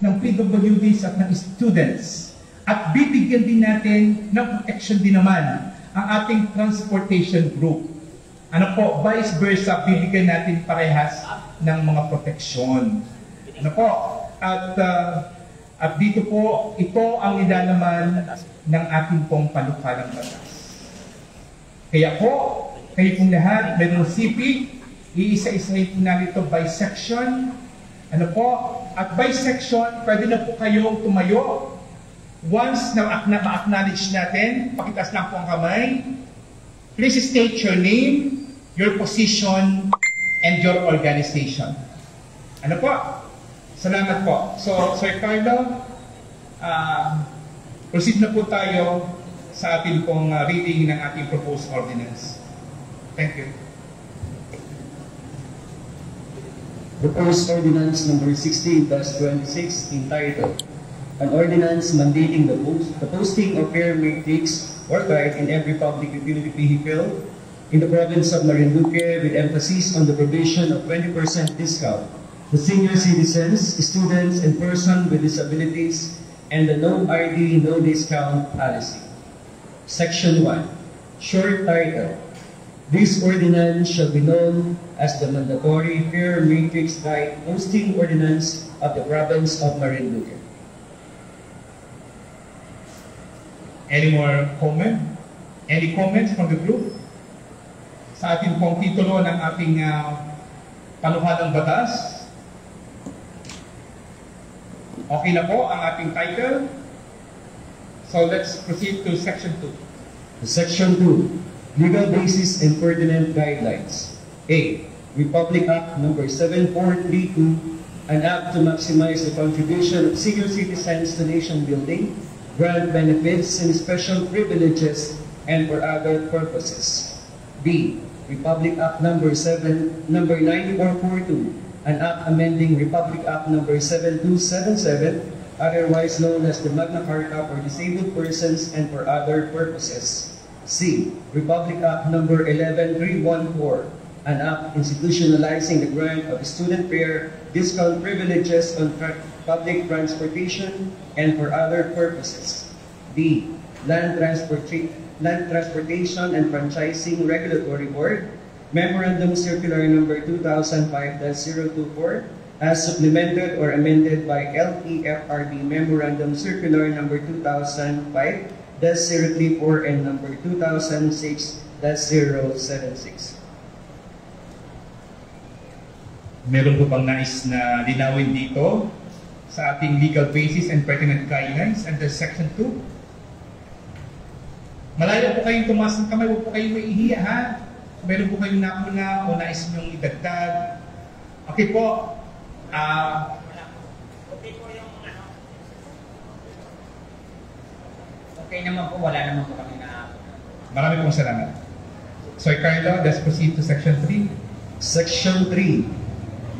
ng PWDs at ng students. At bibigyan din natin ng protection din naman ang ating transportation group. Ano po, vice versa, bibigyan natin parehas ng mga proteksyon. Ano po, at dito po, ito ang nilalaman ng ating pong panukalang batas. Kaya po, kayo pong lahat, mayroong CP, iisa-isahin po namin ito by section. Ano po, at by section, pwede na po kayong tumayo. Once na ma-acknowledge natin, pakitaas lang po ang kamay. Please state your name, your position, and your organization. Ano po? Salamat po. So, Sir Carlo, proceed na po tayo sa ating pong reading ng ating proposed ordinance. Thank you. Proposed Ordinance Number 16/26 entitled, An Ordinance Mandating the Posting of Fare Matrix or Guide in every public utility vehicle in the province of Marinduque, with emphasis on the provision of 20% discount to senior citizens, students, and persons with disabilities, and the No ID, No Discount policy. Section 1. Short title. This ordinance shall be known as the Mandatory Fare Matrix Guide Posting Ordinance of the Province of Marinduque. Any more comment? Any comments from the group? Sa ating pong titulo ng ating panukalang batas. Okay na po ang ating title. So let's proceed to Section 2. Section 2. Legal basis and pertinent guidelines. A. Republic Act Number 7432, an act to maximize the contribution of senior citizens to nation building, grant benefits and special privileges, and for other purposes. B. Republic Act Number 9442, an act amending Republic Act Number 7277, otherwise known as the Magna Carta for disabled persons and for other purposes. C. Republic Act Number 11314, an act institutionalizing the grant of student fare discount privileges on public transportation and for other purposes. D. Land Transportation and Franchising Regulatory Board, Memorandum Circular Number 2005-024, as supplemented or amended by LTFRB Memorandum Circular Number 2005-034 and Number 2006-076. Meron po bang nais na linawin dito sa ating legal basis and pertinent guidelines under Section 2? Malayo po kayong tumaas ng kamay, huwag po kayong maihiya, ha? Meron po kayong nakuna o nais nyong idagdag. Okay po. Okay po yung okay naman po, wala naman po kami na. Marami pong salamat. Sir Carlo, let's proceed to Section 3. Section 3.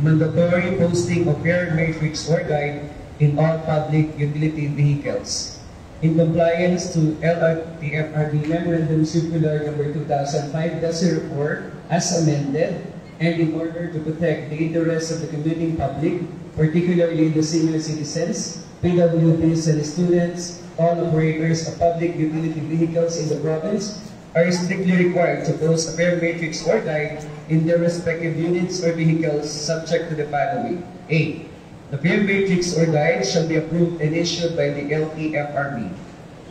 Mandatory posting of fare matrix or guide in all public utility vehicles. In compliance to LTFRB Memorandum Circular Number 2005-04 as amended, and in order to protect the interests of the commuting public, particularly the senior citizens, PWDs and students, all operators of public utility vehicles in the province are strictly required to post a fare matrix or guide in their respective units or vehicles subject to the following. A. The fare matrix or guide shall be approved and issued by the LTFRB.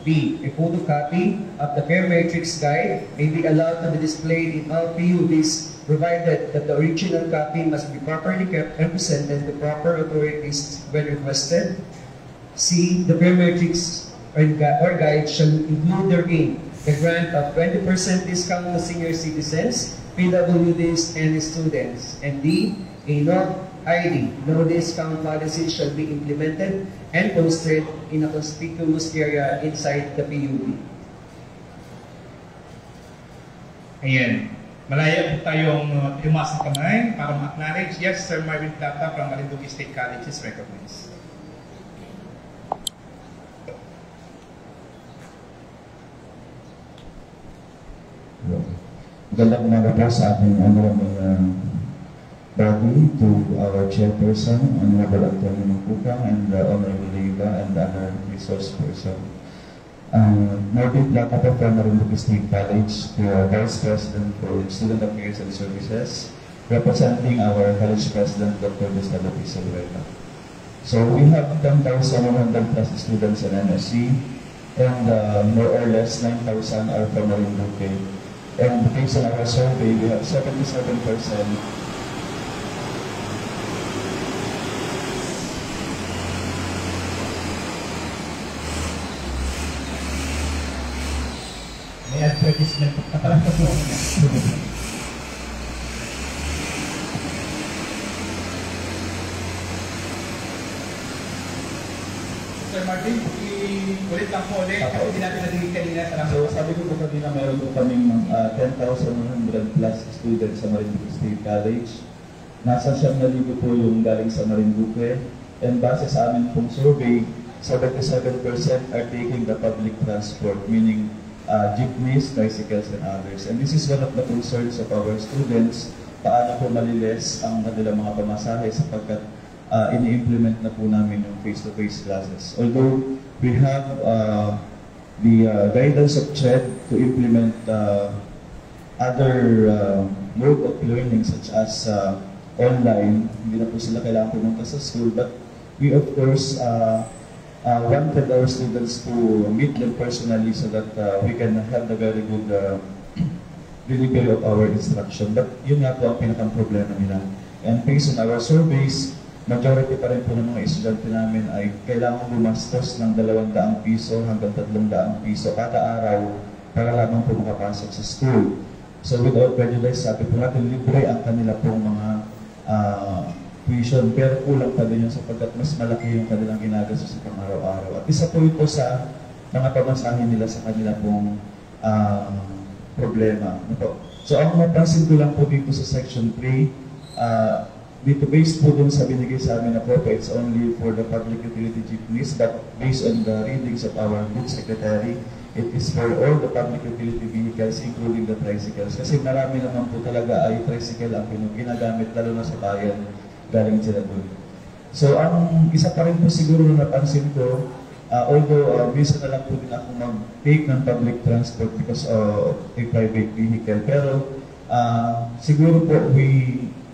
B. A photocopy of the fare matrix guide may be allowed to be displayed in all PUVs, provided that the original copy must be properly kept and presented to proper authorities when requested. C. The fare matrix or guide shall include therein the grant of 20% discount to senior citizens, PWDs, and students. And D. A no ID, no discount policy shall be implemented and posted in a conspicuous area inside the PUV. Ayan. Malaya po tayong tumaas ng kamay para ma-acknowledge. Yes, Sir Marvin Plata from Marinduque State College is recognized. Magandang umaga po sa ating mga body, to our chairperson, Honorable Antonio Mangkukang, and Honorable Leiva, and other resource person. Norbert Lacapa from Marinduque State College, the Vice President for Student Affairs and Services, representing our College President, Dr. Gustavo P. Silvera. So we have 10,100 plus students in MSc, and more or less 9,000 are from Marinduque. And based on our survey, we have 77%. May advertisement pa pala po. Sir Martin, ulit lang po ulit. Kasi hindi natin nagiging kanina. So sabi ko po kanina, meron po kaming 10,100 plus students sa Marinduque State College. Nasa 9,000 po yung galing sa Marinduque. And base sa amin pong survey, 77% are taking the public transport, meaning jeepneys, bicycles, and others. And this is one of the concerns of our students, paano po maliles ang kanilang mga pamasahe sapagkat ini-implement na po namin yung face-to-face classes. Although we have the guidance of CHED to implement other mode of learning such as online, hindi na po sila kailangan pumunta sa school, but we of course wanted our students to meet them personally so that we can have the very good delivery of our instruction. But yun nga po ang pinakang problema nila. And based on our surveys, majority pa rin po ng mga estudyante namin ay kailangan gumastos ng 200 piso hanggang 300 piso kada araw para lamang po makapasok sa school. So without prejudice, sabi po natin, libre ang kanila pong mga tuition, pero kulang pa din yun sapagkat mas malaki yung kanilang ginagastos sa pang-araw-araw. At isa po ito sa mga pamasahin nila sa kanila pong problema. So ang mapansin ko lang po dito sa section 3, dito based po dun sa binigay sa amin na po, it's only for the public utility jeepneys, but based on the readings of our good secretary, it is for all the public utility vehicles, including the tricycles. Kasi marami naman po talaga ay tricycle ang ginagamit, lalo na sa bayan, galing sila doon. So, ang isa pa rin po siguro na napansin ko, although minsan na lang po din ako mag-take ng public transport because of a private vehicle, pero siguro po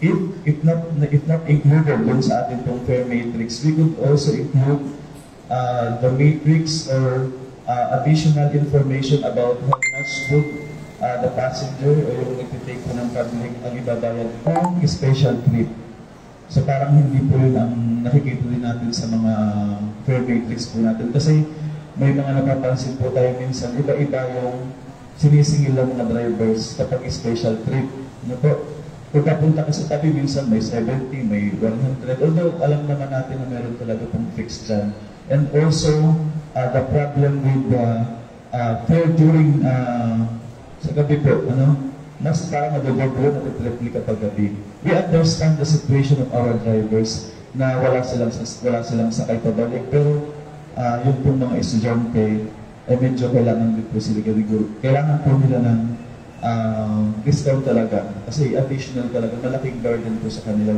if not included dun sa atin pong fare matrix, we could also include the matrix or additional information about how much would the passenger o yung nag-take po ng public ang ibabayad kung special trip. So parang hindi po yun ang nakikita din natin sa mga fare matrix po natin. Kasi may mga napapansin po tayo minsan, iba-iba yung sinisingil ng mga drivers kapag special trip. Ano po? Kung kapunta ka sa tabi, minsan may 70, may 100. Although alam naman natin na meron talaga pong fixed dyan. And also, the problem with fare during sa gabi po, mas parang nadodoblo na nag-repli kapag gabi. We understand the situation of our drivers na wala silang sakay pabalik, pero yung pong mga estudyante ay medyo kailangan din po sila kailangan po nila ng discount talaga kasi additional talaga, malaking burden po sa kanila.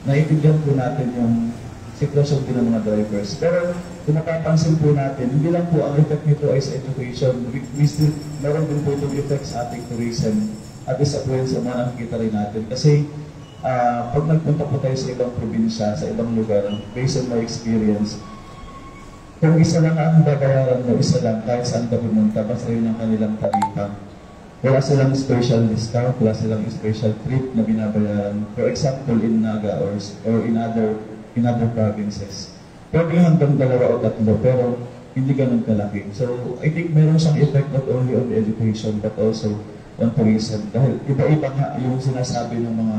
Naiintindihan po natin yung sitwasyon din ng mga drivers. Pero kung napapansin po natin, hindi lang po ang effect nito ay sa education. We still, meron din po itong effect sa ating tourism at isa po yun sa mga nakikita rin natin. Kasi pag nagpunta po tayo sa ibang probinsya, sa ibang lugar, based on my experience, kung isa lang ang babayaran mo, isa lang, kahit saan ka pumunta, basta yun ang kanilang tarifa. Wala silang special discount, wala silang special trip na binabayaran. For example, in Naga or in other provinces. Pwede hanggang 2 o 3, pero hindi ganun kalaki. So, I think meron siyang effect not only on the education, but also on tourism. Dahil iba-iba nga yung sinasabi ng mga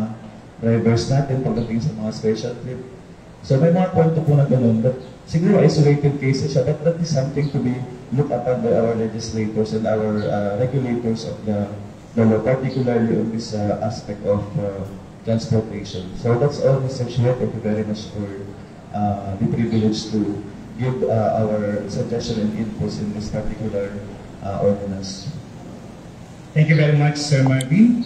drivers natin pagdating sa mga special trip. So, may mga kwento po na ganun. But siguro isolated cases siya, but that is something to be looked upon by our legislators and our regulators of the law, particularly on this aspect of transportation. So that's all, Mr. Chair. Thank you very much for the privilege to give our suggestion and inputs in this particular ordinance. Thank you very much, Sir Marvin.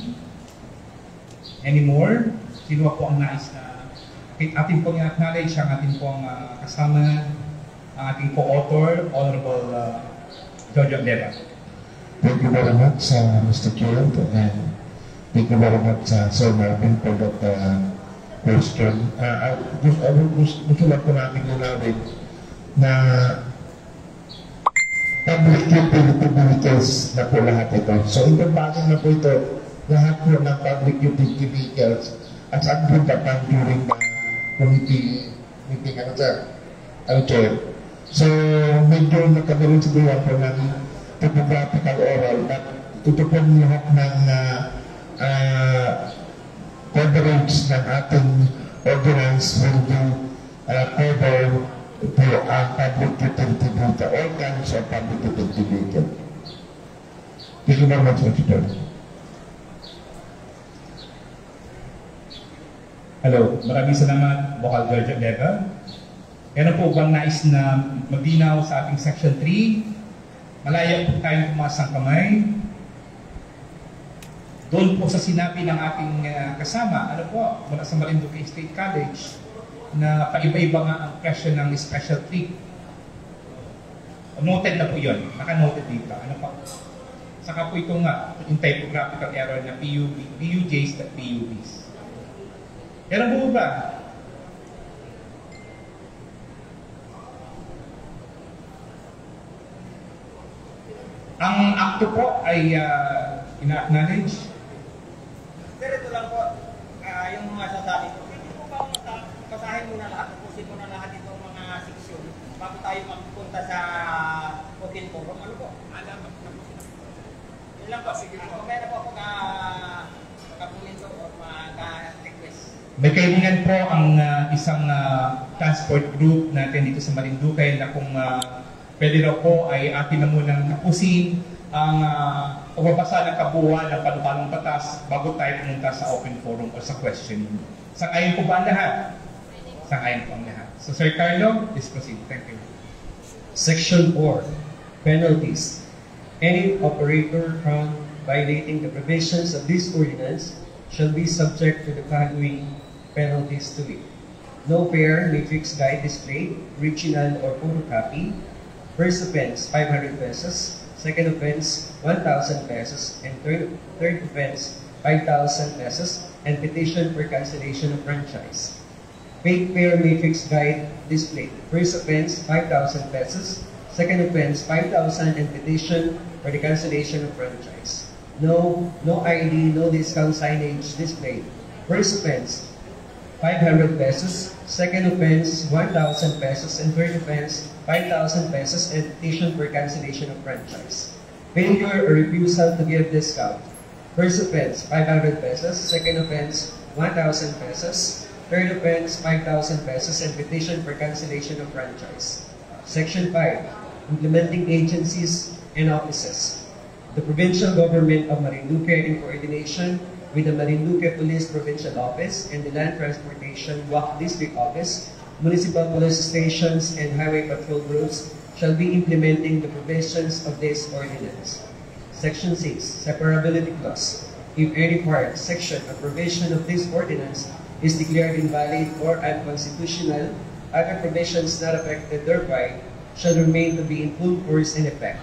anymore? Sino po ang nais na ating pong i-acknowledge ang ating pong kasama, ang ating co-author, Honorable Jojo Leva. Thank you very much, Mr. Chair, and thank you very much, Sir Marvin, for that question. Gusto lang po namin linawin na public utility vehicles na po lahat ito. So, ibabagin na po ito lahat po ng public utility vehicles as agreed upon during the committee meeting, Chair. So, medyo nagkagaling siguro po ng topographical oral na ito po lahat ng coverage ng ating ordinance will be cover po ang public utility vehicle, all kinds of public utility vehicle. Thank you very much, Mr. Chair. Hello, maraming salamat, Bokal George Leva. Ano po bang nais na maglinaw sa ating Section 3? Malaya po tayong tumasang kamay. Doon po sa sinabi ng ating kasama, ano po, mula sa Marinduque State College, na paiba-iba nga ang presyo ng special treat. Noted na po yun, naka-noted dito. Ano po? Saka po ito nga, yung typographical error na PUJs at PUVs. Pero po ba? Ang akto po ay ina-acknowledge. Pero ito lang po, yung mga sasabi ko, hindi po ba basahin muna lahat, tapusin mo na lahat itong mga seksyon bago tayo magpunta sa open forum. Ano po? Yun lang po, sige po. Meron po akong kapunin ko o mag-request. May kailangan po ang isang transport group natin dito sa Marinduque na kung pwede raw po ay atin na munang tapusin ang pagbabasa ng kabuuan ng panukalang batas bago tayo pumunta sa open forum o sa questioning. Sangayon po ba ang lahat? Sangayon po ang lahat. So Sir Carlo, please proceed. Thank you. Section 4. Penalties. Any operator found violating the provisions of this ordinance shall be subject to the following penalties to it. No fare matrix guide displayed, original or photocopy. First offense, 500 pesos. Second offense, 1,000 pesos. And third offense, 5,000 pesos. And petition for cancellation of franchise. Fake fare matrix guide displayed. First offense, 5,000 pesos. Second offense, 5,000 and petition for the cancellation of franchise. No ID, no discount signage displayed. First offense, 500 pesos. Second offense, 1,000 pesos. And third offense, 5,000 pesos and petition for cancellation of franchise. Failure or refusal to give discount. First offense, 500 pesos. Second offense, 1,000 pesos. Third offense, 5,000 pesos and petition for cancellation of franchise. Section 5. Implementing agencies and offices. The provincial government of Marinduque in coordination with the Marinduque Police Provincial Office and the Land Transportation WAC District Office, municipal police stations and highway patrol groups shall be implementing the provisions of this ordinance. Section 6. Separability clause. If any part, section, or provision of this ordinance is declared invalid or unconstitutional, other provisions not affected thereby shall remain to be in full force and effect.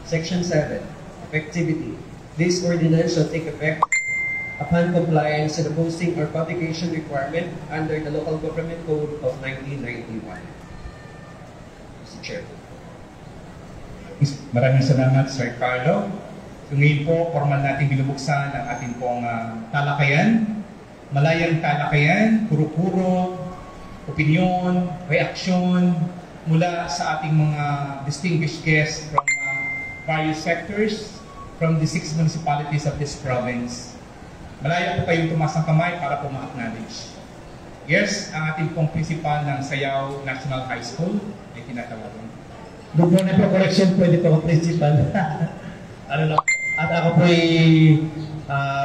Section 7. Effectivity. This ordinance shall take effect upon compliance to the posting or publication requirement under the Local Government Code of 1991. Mr. Chair. Maraming salamat, Sir Carlo. So ngayon po, formal natin binubuksan ang ating pong talakayan. Malayang talakayan, kuro-kuro, opinion, reaksyon mula sa ating mga distinguished guests from various sectors from the 6 municipalities of this province. Malaya po kayong tumasang kamay para po ma-acknowledge. Yes, ang ating pong principal ng Sayaw National High School ay tinatawagan. Good morning po, correction, pwede po ako principal. Ano lang, at ako po ay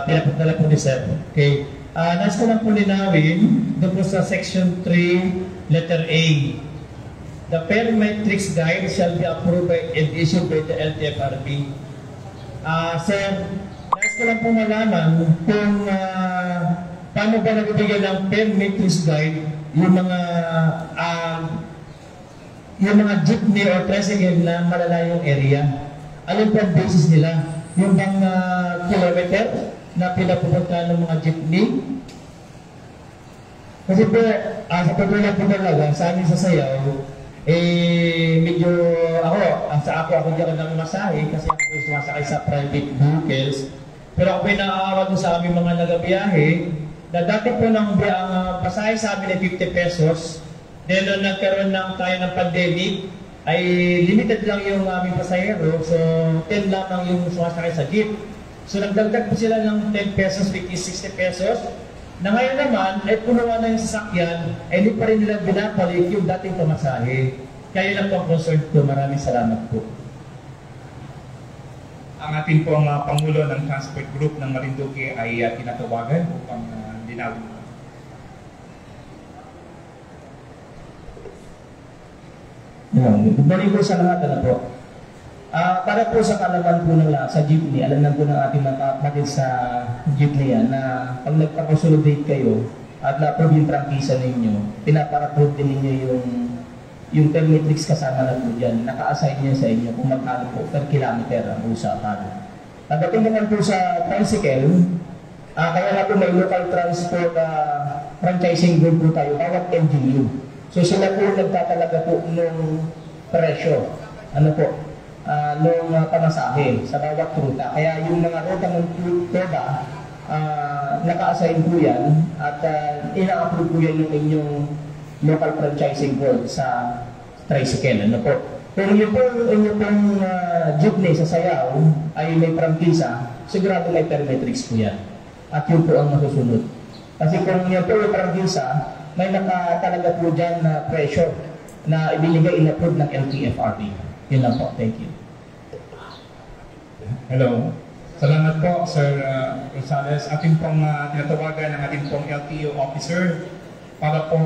pinapunta po ni Sir. Okay. Nais ko lang po linawin doon po sa section 3, letter A. The fare matrix guide shall be approved by and issued by the LTFRB. Sir, nais ko lang po malaman kung paano ba nagbibigay ng per matrix guide yung mga jeepney or tricycle na malalayong area? Ano po ang basis nila? Yung bang kilometer na pinapupunta ng mga jeepney? Kasi po, sa pagkulang po talaga, sa amin sa Sayaw, medyo ako di ako nang masahe kasi ako po sumasakay sa private vehicles. Pero ako po naaawag sa aming mga nagabiyahe na dati po ang pasahe sa amin ay 50 pesos. Then nung nagkaroon tayo ng pandemic, ay limited lang yung aming pasahero. So 10 lamang yung sumasakay sa jeep. So nagdagdag po sila ng 10 pesos, which is 60 pesos. Na ngayon naman, ay punuan na yung sasakyan, ay hindi pa rin nila binabalik yung dating pamasahe. Kaya lang po ang concern ko. Maraming salamat po. Ang ating pong Pangulo ng Transport Group ng Marinduque ay tinatawagan upang linawin. Good morning po sa lahat. Para po sa kalaman po ng sa jeepney, alam na po ng ating mga kapatid sa jeepney yan na pag nagpa-consolidate kayo at na-approve yung prangkisa ninyo, pinapara-approve din ninyo yung per matrix kasama na po dyan. Naka-assign niya sa inyo kung magkano po per kilometer ang usapan. Pagdating naman po sa tricycle, kaya na po may local transport franchising group po tayo, bawat LGU. So sila po nagtatalaga po ng presyo. Ano po? Nung pamasahe sa bawat ruta. Kaya yung mga ruta ng TODA, naka-assign po yan at ina-approve po yan yung inyong local franchising board sa tricycle. Ano po? Kung yung pong jeepney sa Sayaw ay may prangkisa, sigurado may per matrix po yan. At yun po ang masusunod. Kasi kung yun po yung prangkisa, may nakatalaga po dyan na pressure na ibinigay in-approve ng LTFRB. Yun lang po. Thank you. Hello. Salamat po, Sir Rosales. Ating pong tinatawagan ng ating pong LTO officer para po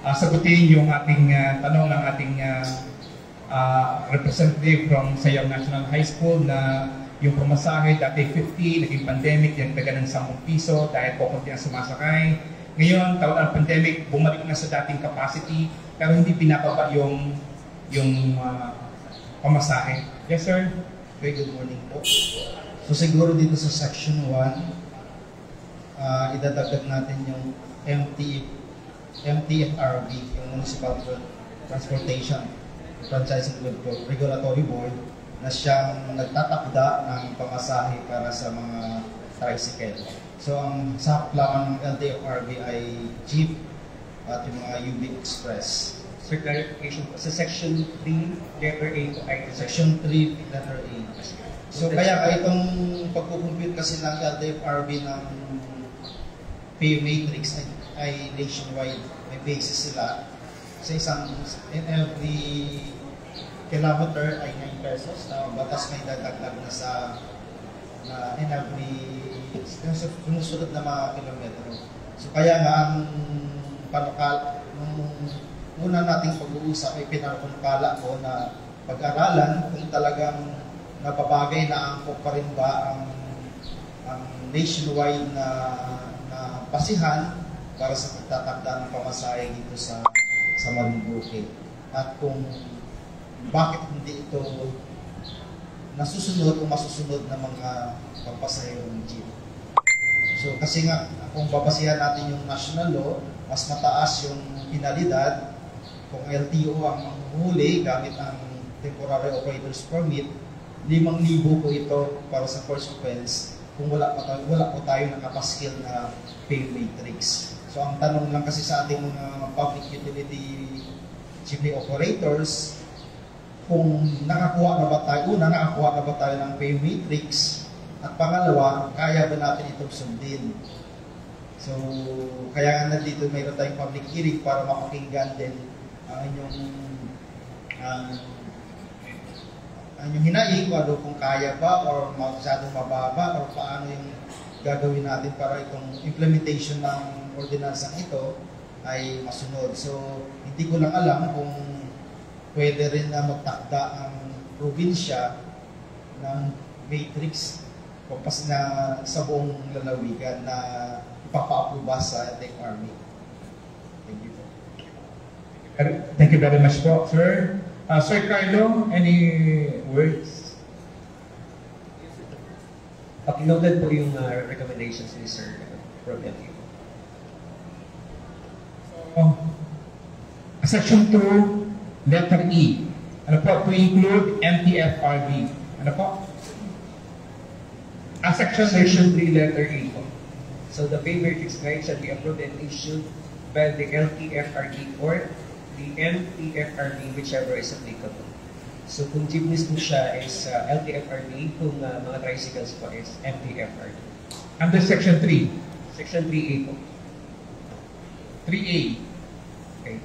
sagutin yung ating tanong ng ating representative from Sayaw National High School na yung pamasahe dati 50, naging pandemic, yung taga ng 10 piso dahil po konti ang sumasakay. Ngayon, taon ang pandemic, bumalik na sa dating capacity pero hindi pinapaba yung pamasahe. Yes, sir? Okay, good morning po. So siguro dito sa section 1, idadagdag natin yung MTFRB, yung Municipal Transportation Franchising Regulatory Board, na siyang nagtatakda ng pamasahe para sa mga tricycle. So ang sakop lamang ng LTFRB ay jeep at yung mga UB Express. Sir, clarification po. Sa section 3, letter A to I. Section 3, letter A. So kaya itong pagkukumpute kasi ng LTFRB ng pay matrix ay nationwide. May basis sila. Sa isang, in every kilometer ay 9 pesos. Na batas may dadagdag na sa in every sunusunod na mga kilometro. So kaya nga ang panukal, una nating pag-uusap ay pinarapangkala ko na pag-aralan kung talagang nababagay na angkop pa rin ba ang nationwide na pasihan para sa pagtatakda ng pamasahe dito sa Marinduque. At kung bakit hindi ito nasusunod o masusunod na mga pampasahero ng jeep. So kasi nga, kung babasihan natin yung national law, mas mataas yung penalidad. Kung LTO ang manghuli gamit ang temporary operator's permit, 5,000 po ito para sa first offense kung wala po tayo nakapaskil na pay matrix. So ang tanong lang kasi sa ating mga public utility jeepney operators, kung nakakuha na ba tayo ng pay matrix, at pangalawa, kaya ba natin itong sundin? So kaya nga nandito mayroon tayong public hearing para mapakinggan din ang inyong hinaing, kung kaya ba or masyadong mababa or paano yung gagawin natin para itong implementation ng ordinansang ito ay masunod. So hindi ko lang alam kung pwede rin na magtakda ang probinsya ng matrix na sa buong lalawigan na ipapa-aproba sa DFRB. Thank you po. Thank you very much po, sir. Sir Carlo, any words? Noted po yung recommendations ni Sir from LTO. Section 2, letter E. Ano po? To include MTFRB. Ano po? Section 3, letter E po. So the pay matrix guide shall be approved and issued by the LTFRB or the MTFRB, whichever is applicable. So kung jeepneys po siya is LTFRB, kung mga tricycles po is MTFRB. Under Section 3. Section 3A po. 3A. Okay.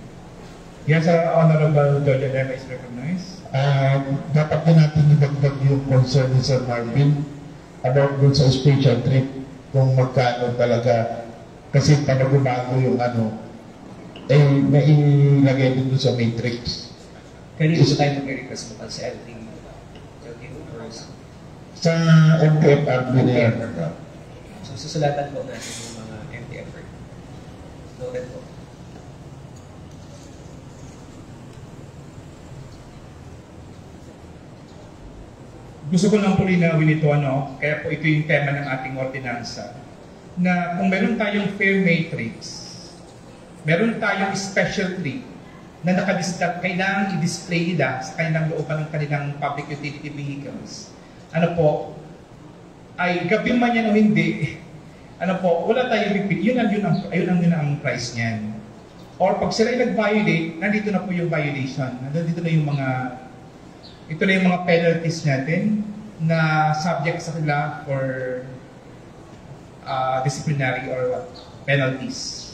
Yes, Honorable Georgia Lema is recognized. Dapat din natin idagdag yung concern ni Sir Marvin about dun sa special treat kung magkano talaga kasi panagubago yung nailagay din dun sa matrix. Kanina po tayo mag-request po sa LTO first. Sa MTFRB na yan. So susulatan po natin yung mga MTFRB. Noted po. Gusto ko lang po linawin ito, kaya po ito yung tema ng ating ordinansa, na kung meron tayong fair matrix, meron tayong special treat na kailangan i-display nila sa kanilang looban ng kanilang public utility vehicles. Ay gabi man yan o hindi, wala tayong repeat, yun ang price niyan. Or pag sila ay nag-violate, nandito na po yung violation, nandito na yung ito na yung mga penalties natin na subject sa kanila for disciplinary or penalties.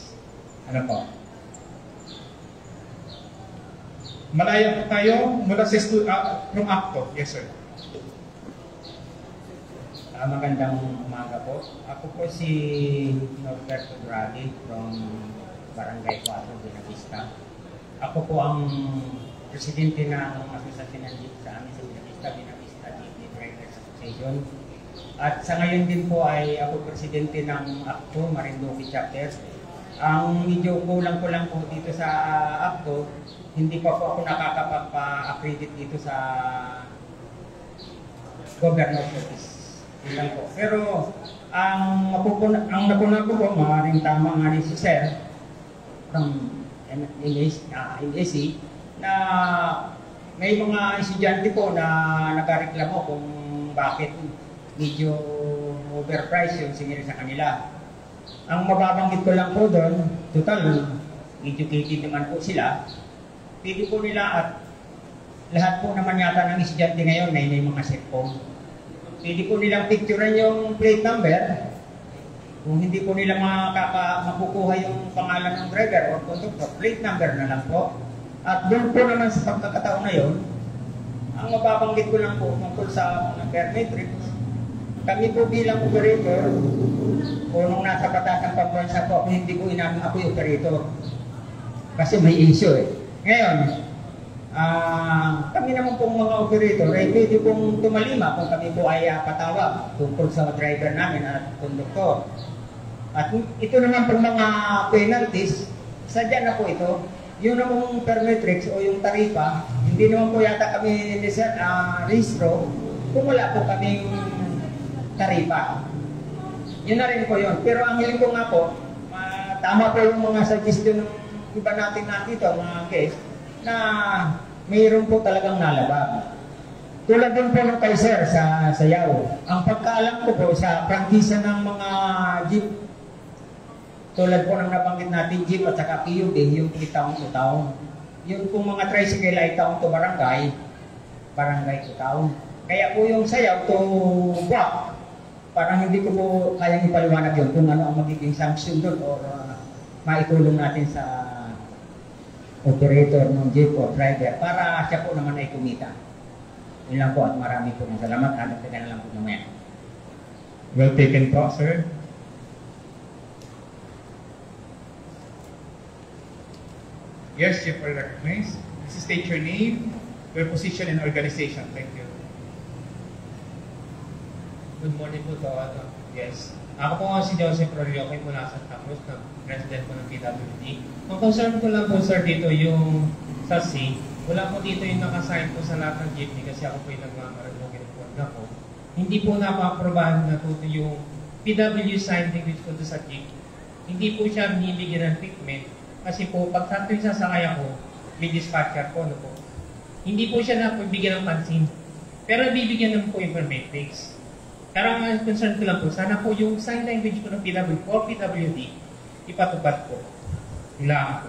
Malaya po tayo mula sa from ACTO. Yes, sir. Magandang umaga po. Ako po si Norberto Durali from Barangay 4, Buenavista. Ako po ang presidente ng asosasyon ng jeep sa amin sa Buenavista Jeepney Drivers Association. At sa ngayon din po ay ako presidente ng ACTO, Marinduque Chapter. Ang medyo kulang ko lang po dito sa ACTO, hindi pa po ako nakakapag-accredit dito sa governor's office. Yun lang po. Pero ang napuna ko po, maaaring tama nga ni si Sir from NAC, na may mga estudyante po na nagreklamo kung bakit medyo overpriced yung singil sa kanila. Ang mababanggit ko lang po doon, total, educated naman po sila. Pwede po nila at lahat po naman yata ng estudyante ngayon na may mga cellphone. Pwede po nilang picturean yung plate number. Kung hindi po nila makukuha yung pangalan ng driver or conductor, plate number na lang po. At doon po naman sa pagkakataon na yun, ang mababanggit ko lang po tungkol sa mga fair matrix, kami po bilang operator, o nung nasa batasang pambansa po, hindi ko inamin ako yung operator. Kasi may issue eh. Ngayon, kami naman pong mga operator ay pwede pong tumalima kung kami po ay patawag tungkol sa driver namin at konduktor. At ito naman pong mga penalties, sadya na po ito. Yung namang per matrix o yung taripa, hindi naman po yata kami rehistro kung wala po kaming taripa. Yun na rin po yun. Pero ang hiling ko nga po, tama po yung mga suggestion ng iba natin dito, mga case, na mayroon po talagang nalabag. Tulad din po ng kay Sir sa Sayaw. Ang pagkaalam ko po sa prangkisa ng mga jeep, tulad po ng nabanggit natin jeep at saka PUD, yung taong to taong. Yung pong mga tricycle ay taong to barangay to taong. Kaya po yung Sayaw to buwak, parang hindi ko po kayang ipaliwanag yun kung ano ang magiging sanction doon o maitulong natin sa operator ng jeep o driver para siya po naman ay kumita. Yun lang po at marami po ng salamat. Hanap na lang po naman. Well taken po, sir. Yes, you are recognized. Please state your name, your position and organization. Thank you. Good morning po sa Yes. Ako po si Joseph Rolioque mula sa Santa Cruz, na president po ng PWD. Ang concern ko lang po sir dito yung sa C, wala po dito yung nakasign po sa lahat ng jeepney kasi ako po yung nagmamarunong report na po. Hindi po napaprobahan na po yung PW sign language po doon sa jeep. Hindi po siya binibigyan ng treatment kasi po pag santo yung sasakay ako, may dispatcher po, ano po. Hindi po siya nabibigyan ng pansin. Pero bibigyan naman po yung informatics. Pero ang concern ko lang po, sana po yung sign language po ng PWD or PWD, ipatupad po. Kailangan po.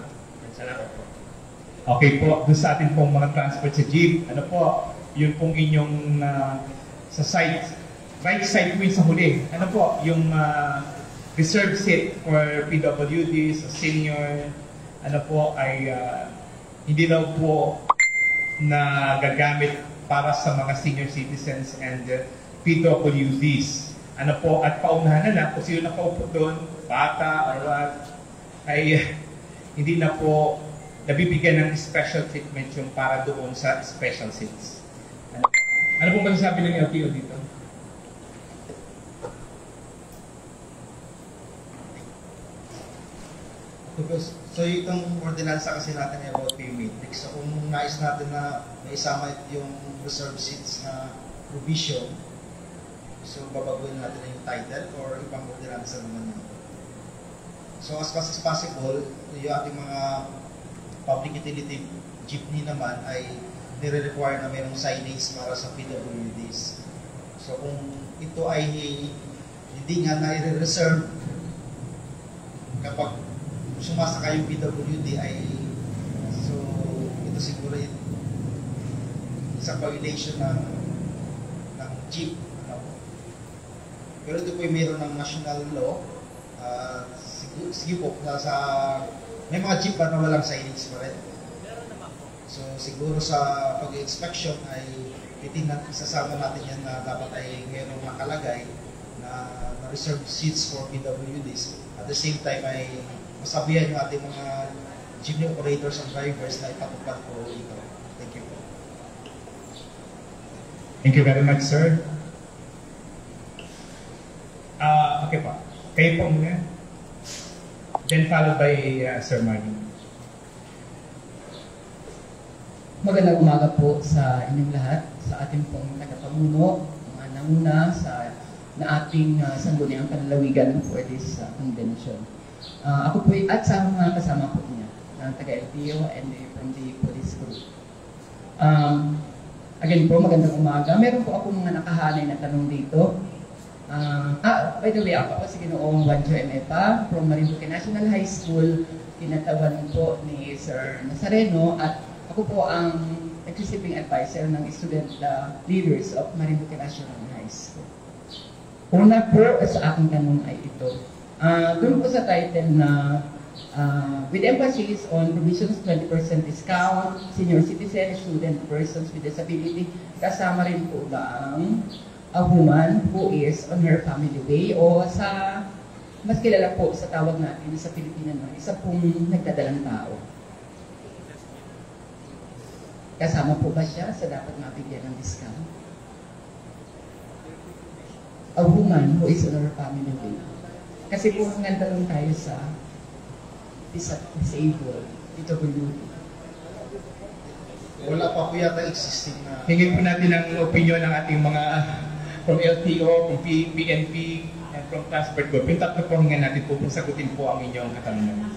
Salamat po. Okay po, dun sa atin pong mga transport sa jeep, ano po, yun pong inyong sa side, right side po yung sa huli. Ano po, yung reserve seat for PWD, sa senior, ano po, ay hindi daw po na gagamit para sa mga senior citizens and PWDs. Ano po, at paunahan na lang, kung sino nakaupo doon, bata or what, ay hindi na po nabibigyan ng special treatment yung para doon sa special seats. Ano pong masasabi ng LTO dito? So itong ordinansa kasi natin ay about pay matrix. So kung nais natin na maisama yung reserve seats na provision, so babaguhin natin yung title or ibang ordinansa naman yun. So as much as possible, yung ating mga public utility jeepney naman ay nire-require na mayroong signage para sa PWDs. So kung ito ay hindi nga na-reserve kapag sumasakay yung PWD ay so ito siguro isang violation ng jeep. Pero ito po ay mayroon ng national law. Sige po, may mga jeep na walang signage pa rin. So siguro sa pag-inspection ay isasama natin yan na dapat ay mayroong nakalagay na reserved seats for PWDs. At the same time ay masabihan yung ating mga jeepney operators and drivers na ipatupad po ito. Thank you po. Thank you very much, sir. Okay po. Kayo po muna. Then followed by Sir Marvin. Magandang umaga po sa inyong lahat, sa ating pong tagapamuno, mga nanguna na ating sangguniang panlalawigan for this convention. Ako po at sa mga kasama po niya, ng taga-LTO and from the police group. Again po, magandang umaga. Meron po ako mga nakahanay na tanong dito. By the way, ako si Ginoong Juanjo Emepa from Marinduque National High School. Tinatawan po ni Sir Nazareno at ako po ang receiving advisor ng student leaders of Marinduque National High School. Una po sa aking tanong ay ito. Doon po sa title na with emphasis on provisions 20% discount, senior citizen, student, persons with disability, kasama rin po ba ang a woman who is on her family way o sa mas kilala po sa tawag natin sa Pilipinas, isa pong nagdadalang tao. Kasama po ba siya sa dapat mabigyan ng discount? A woman who is on her family way. Kasi po nandalong tayo sa disabled, PWD. Wala pa po yata existing na... Hingin po natin ang opinion ng ating mga from LTO, from PNP, and from Transport Group. Yung tatlo po hingin natin po kung sagutin po ang inyong katanungan.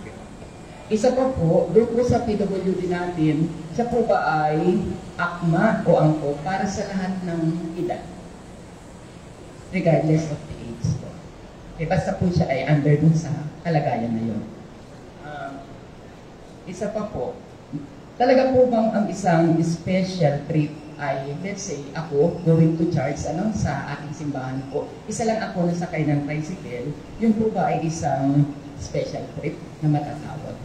Isa pa po, doon po sa PWD natin, siya po ba ay akma o angkop para sa lahat ng edad? Regardless of the age po. Basta po siya ay under dun sa kalagayan na yun. Isa pa po, talaga po bang ang isang special trip ay, let's say, ako going to church sa ating simbahan po. Isa lang ako nasakay ng tricycle, yun po ba ay isang special trip na matatawag?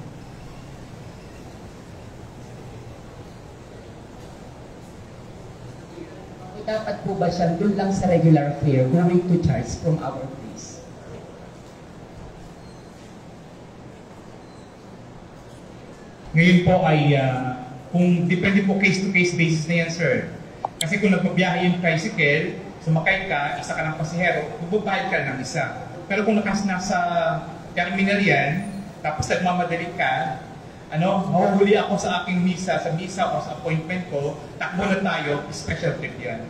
Dapat po ba siya doon lang sa regular fare going to church from our place? Ngayon po ay, kung depende po case-to-case basis na yan, sir. Kasi kung nagpabiyahe yung tricycle, sumakay ka, isa ka ng pasahero, magbabayad ka ng isa. Pero kung nasa terminal yan, tapos nagmamadali ka, mahuhuli ako sa aking sa misa o sa appointment ko, takbo na tayo, special trip yan.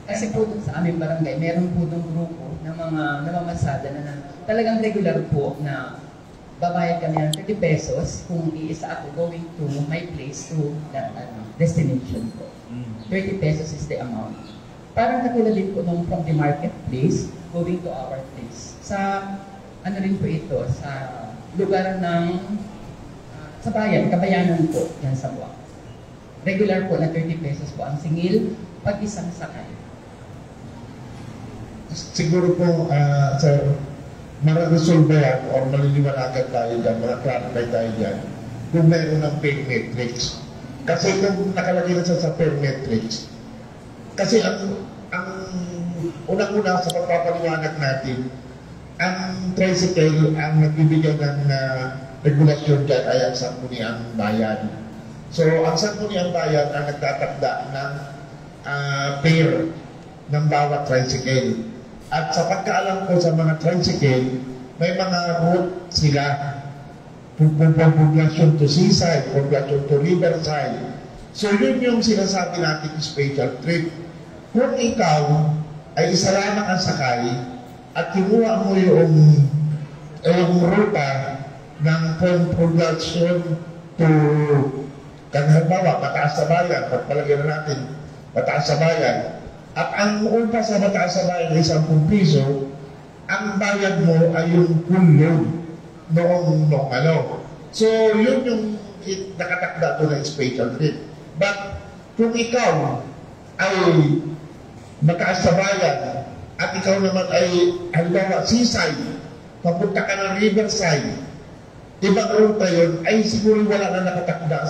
Kasi po dun sa aming barangay, meron po dun grupo ng mga namamasada na talagang regular po na babayad kami ng 30 pesos kung iisa ako going to my place to that destination po. 30 pesos is the amount. Parang katulad din po nung from the marketplace going to our place. Sa rin po ito, sa lugar ng sa bayan, kabayanan po, yan sa Buwak. Regular po na 30 pesos po ang singil pag isang sakay. Siguro po, sir, mararesolve yan o maliliwanagan tayo dyan, mara-clarify tayo dyan kung mayroon ng pay matrix. Kasi kung nakalagay na sa pay matrix, kasi ang unang-una sa pagpapaliwanag natin, ang tricycle ang nagbibigay ng regulasyon dyan ay ang sangguniang bayan. So, ang sangguniang bayan ang nagtatakda ng fare ng bawat tricycle. At sa pagkaalam ko sa mga tricycle, may mga route sila. Poblasyon to seaside, poblasyon to riverside. So yun yung sinasabi natin special trip. Kung ikaw ay isa lamang ang sakay at kinuha mo yung ruta ng poblasyon to halimbawa, Mataas sa Bayan, pagpalagyan natin, Mataas sa Bayan, at ang upa sa Mataas sa Bayan ay 10 piso, ang bayad mo ay yung full load noong So, yun yung nakatakda ko ng special trip. But, kung ikaw ay Mataas sa Bayan at ikaw naman ay halimbawa seaside, papunta ka ng riverside, ibang ruta yun, ay siguro wala na nakatakda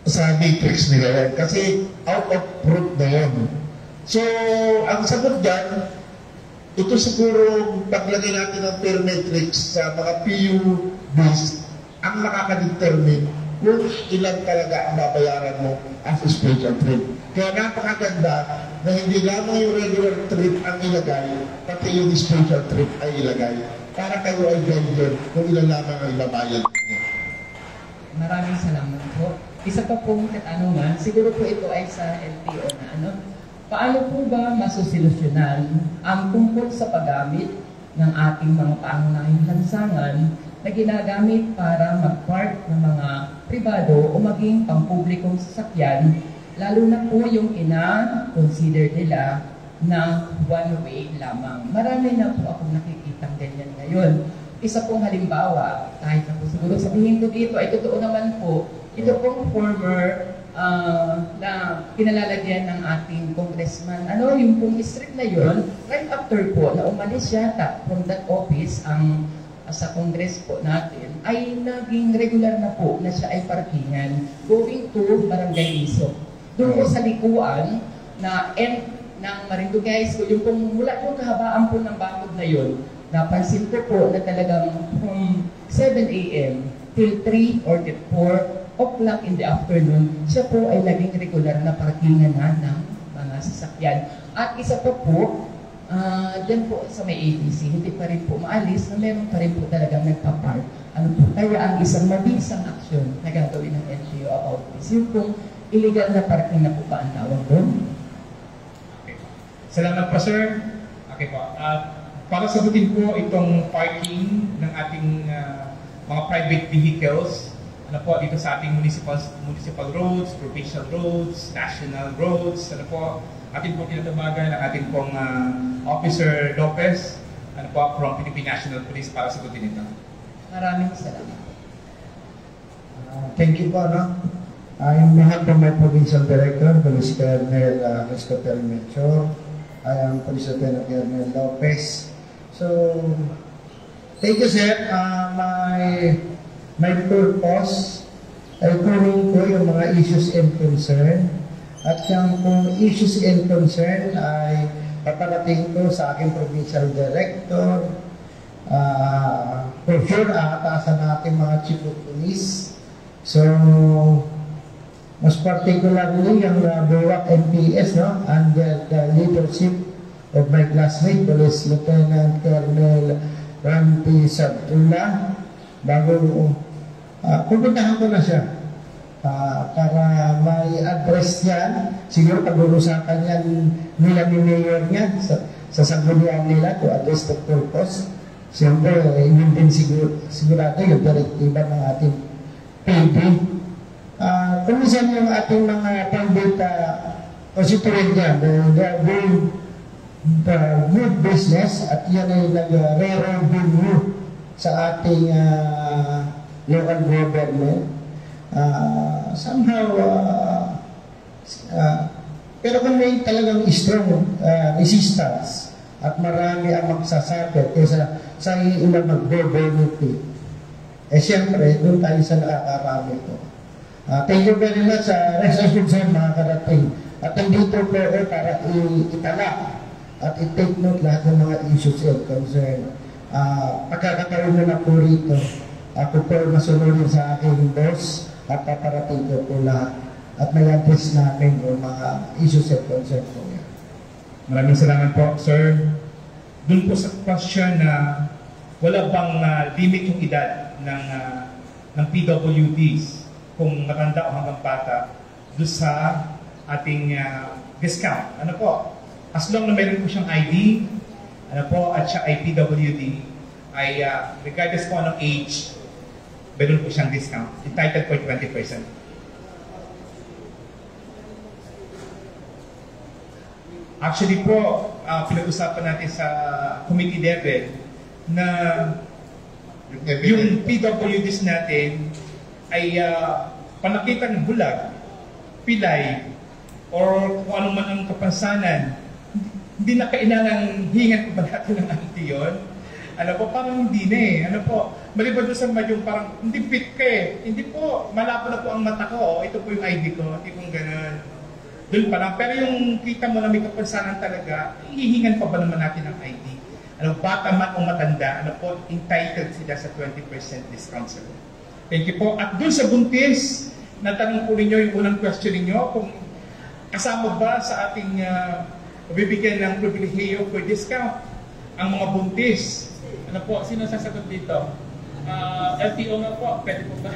sa matrix nila yan. Kasi out of route na yun. So, ang sagot dyan, ito siguro paglagay natin ng per matrix sa mga PU-based ang makakadetermine kung ilan talaga ang babayaran mo as a special trip. Kaya napakaganda na hindi lamang yung regular trip ang ilagay, pati yung special trip ay ilagay. Para kayo ay guide kung ilan lamang ang ibabayad niyo. Maraming salamat po. Isa pa pong katanungan, siguro po ito ay sa LTO na paano po ba masusolusyonan ang tungkol sa paggamit ng ating mga pangunahing lansangan na ginagamit para mag-park ng mga pribado o maging pampublikong sasakyan, lalo na po yung ina-consider nila na one-way lamang. Marami na po akong nakikitang ganyan ngayon. Isa pong halimbawa, kahit na po siguro sabihin ko dito, ay totoo naman po, ito pong former na pinalalagyan ng ating congressman. Yung pong street na yun, right after po na umalis yata from that office sa congress po natin, ay naging regular na po na siya ay parkingan going to Barangay Iso. Doon po sa likuan na end ng Marinduque School, yung pong mula yung kahabaan po ng bakod na yun, napansin ko po na talagang from 7 a.m. till 3 or 4 o'clock in the afternoon, siya po ay naging regular na parkingan na ng mga sasakyan. At isa pa po, dyan po sa may ATC, hindi pa rin po maalis na meron pa rin po talagang nagpa-park. Kaya ang isang mabisang aksyon na gagawin ng LTO about this, yung pong illegal na parking na po ba ang tawag doon? Okay. Salamat po, sir. Okay po. Para sagutin po itong parking ng ating mga private vehicles, dito sa ating municipal roads, provincial roads, national roads, atin po tinatawagan ang ating pong Officer Lopez, from Philippine National Police para sagutin ito. Maraming salamat. Thank you po, in behalf of my provincial director, Police Colonel Christopher Melchor, I am Police Lieutenant Colonel Lopez. So, thank you, sir. My purpose ay turing ko yung mga issues and concern. At yung issues and concern ay paparating ko sa aking provincial director. For sure, aatasan natin mga chief of police. So, mas particularly yung Buwak NPS, under the leadership of my classmate, Police Lieutenant Colonel Rampi Sabtula, bago pupuntahan ko na siya para may address yan. Siguro pag-uusapan yan nila ni Mayor niya sa sanggunian nila to address the purpose. Siyempre, yun din sigurado yung direktiba ng ating PD. Kung minsan yung ating mga private constituent dyan, they are doing the good business at yan ay nag-re-revenue sa ating local government. Somehow, pero kung may talagang strong resistance at marami ang magsasakit kaysa sa ilang mag-benefit, siyempre, doon tayo sa nakakarami ko. Thank you very much sa rest assured sa mga karating. At nandito po para itala at i-take note lahat ng mga issues and concern. Pagkakataon na po rito, ako po masunod sa aking boss at paparating ko po lahat at may address namin yung mga issues and concern po yan. Maraming salamat po, sir. Doon po sa question na wala bang limit yung edad ng PWDs kung matanda o hanggang bata doon sa ating discount. Ano po? As long na mayroon po siyang ID, ano po, at siya ay PWD, ay regardless po anong age, meron po siyang discount. Entitled for 20%. Actually po, pinag-usapan natin sa committee level na yung PWDs natin ay panakitang bulag, pilay, or kung ano man ang kapansanan, hindi na kailangang hingan ko ba natin ng anti yun? Ano po, parang hindi na eh. Ano po, maliban doon sa yung parang, hindi fit ka eh. Hindi po, malabo na po ang mata ko. Ito po yung ID ko. Hindi kong ganun. Doon pa lang. Pero yung kita mo na may kapansanan talaga, hihingan pa ba naman natin ng ID? Ano, bata man o matanda, ano po, entitled sila sa 20% discount sa loob. Thank you po. At doon sa buntis, natanong po ninyo yung unang question ninyo, kung kasama ba sa ating bibigyan ng pribilehiyo for discount ang mga buntis. Ano po, sino sasagot dito? LTO nga po, pwede po ba?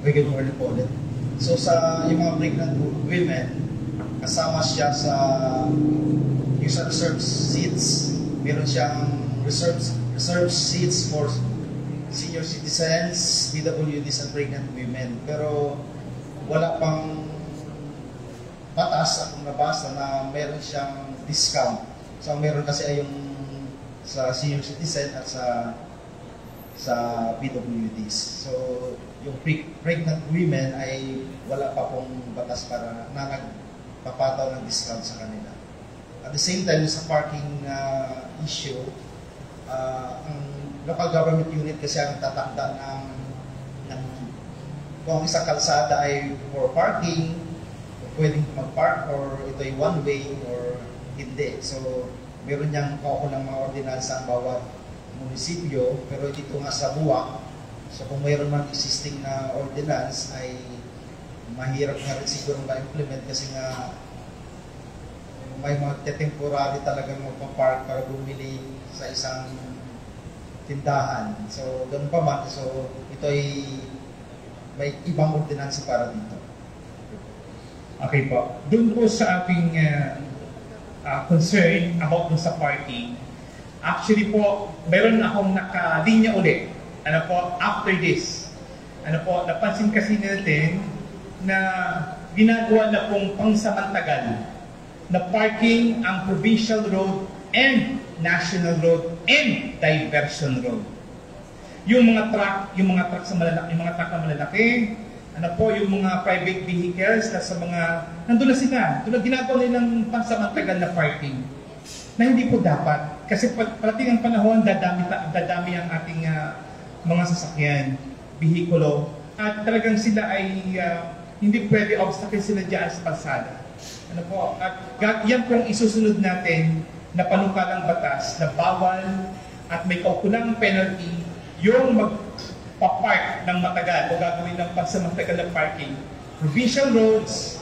Good morning po ulit. So sa yung mga pregnant women, kasama siya sa yung sa reserved seats. Meron siyang reserved seats for senior citizens, PWDs, and pregnant women. Pero wala pang batas akong nabasa na meron siyang discount. So meron kasi ay yung sa senior citizen at sa PWDs. So yung pregnant women ay wala pa pong batas para na nagpapataw ng discount sa kanila. At the same time, sa parking issue, ang local government unit kasi ang tatakda ng kung isang kalsada ay for parking, pwedeng mag-park or ito ay one way or hindi. So, meron niyang kaukulang mga ordinansa ang bawat munisipyo, pero dito nga sa Buwak, so kung mayroon man existing na ordinance ay mahirap nga rin siguro ma-implement kasi nga may mga temporary talagang magpa-park para bumili sa isang tindahan. So, ganun pa man. So, ito ay may ibang ordinansa para dito. Okay po. Doon po sa ating concern about dun sa parking, actually po, meron akong nakalinya ulit. Ano po, after this, ano po, napansin kasi natin na ginagawa na pong pangsamantagal na parking ang provincial road and national road and diversion road. Yung mga truck sa malalaki, yung mga truck na malalaki, ano po, yung mga private vehicles na sa mga, nandun na sila, doon na ginagawa nilang pangsamantagal na parking na hindi po dapat. Kasi parating ang panahon, dadami ang ating mga sasakyan, bihikulo, at talagang sila ay hindi pwede obstacle sila dyan sa kalsada. Ano po, at yan pong isusunod natin na panukalang batas na bawal at may kaukulang penalty yung magpa-park ng matagal o gagawin ng pagsamatagal na parking. Provincial roads,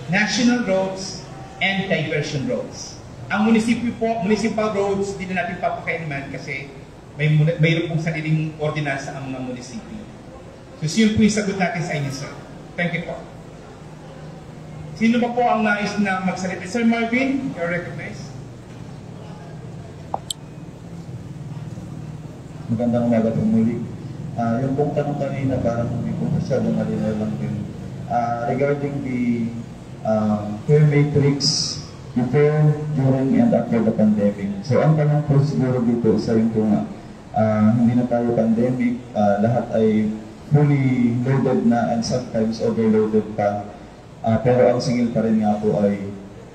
national roads, and diversion roads. Ang munisipyo po, municipal roads, hindi na natin papakailaman kasi mayroon pong sariling ordinansa ang mga munisipyo. So yun po yung sagot natin sa inyo, sir. Thank you po. Sino ba po ang nais na magsalita? Sir Marvin, you're recognized. Magandang umaga po muli. Yung pong tanong kanina parang hindi po masyadong malinaw lang din. Regarding the care matrix before, during, and after the pandemic. So ang tanong po siguro dito sa yung po nga, hindi na tayo pandemic, lahat ay fully loaded na and sometimes overloaded pa. Pero ang singil pa rin nga po ay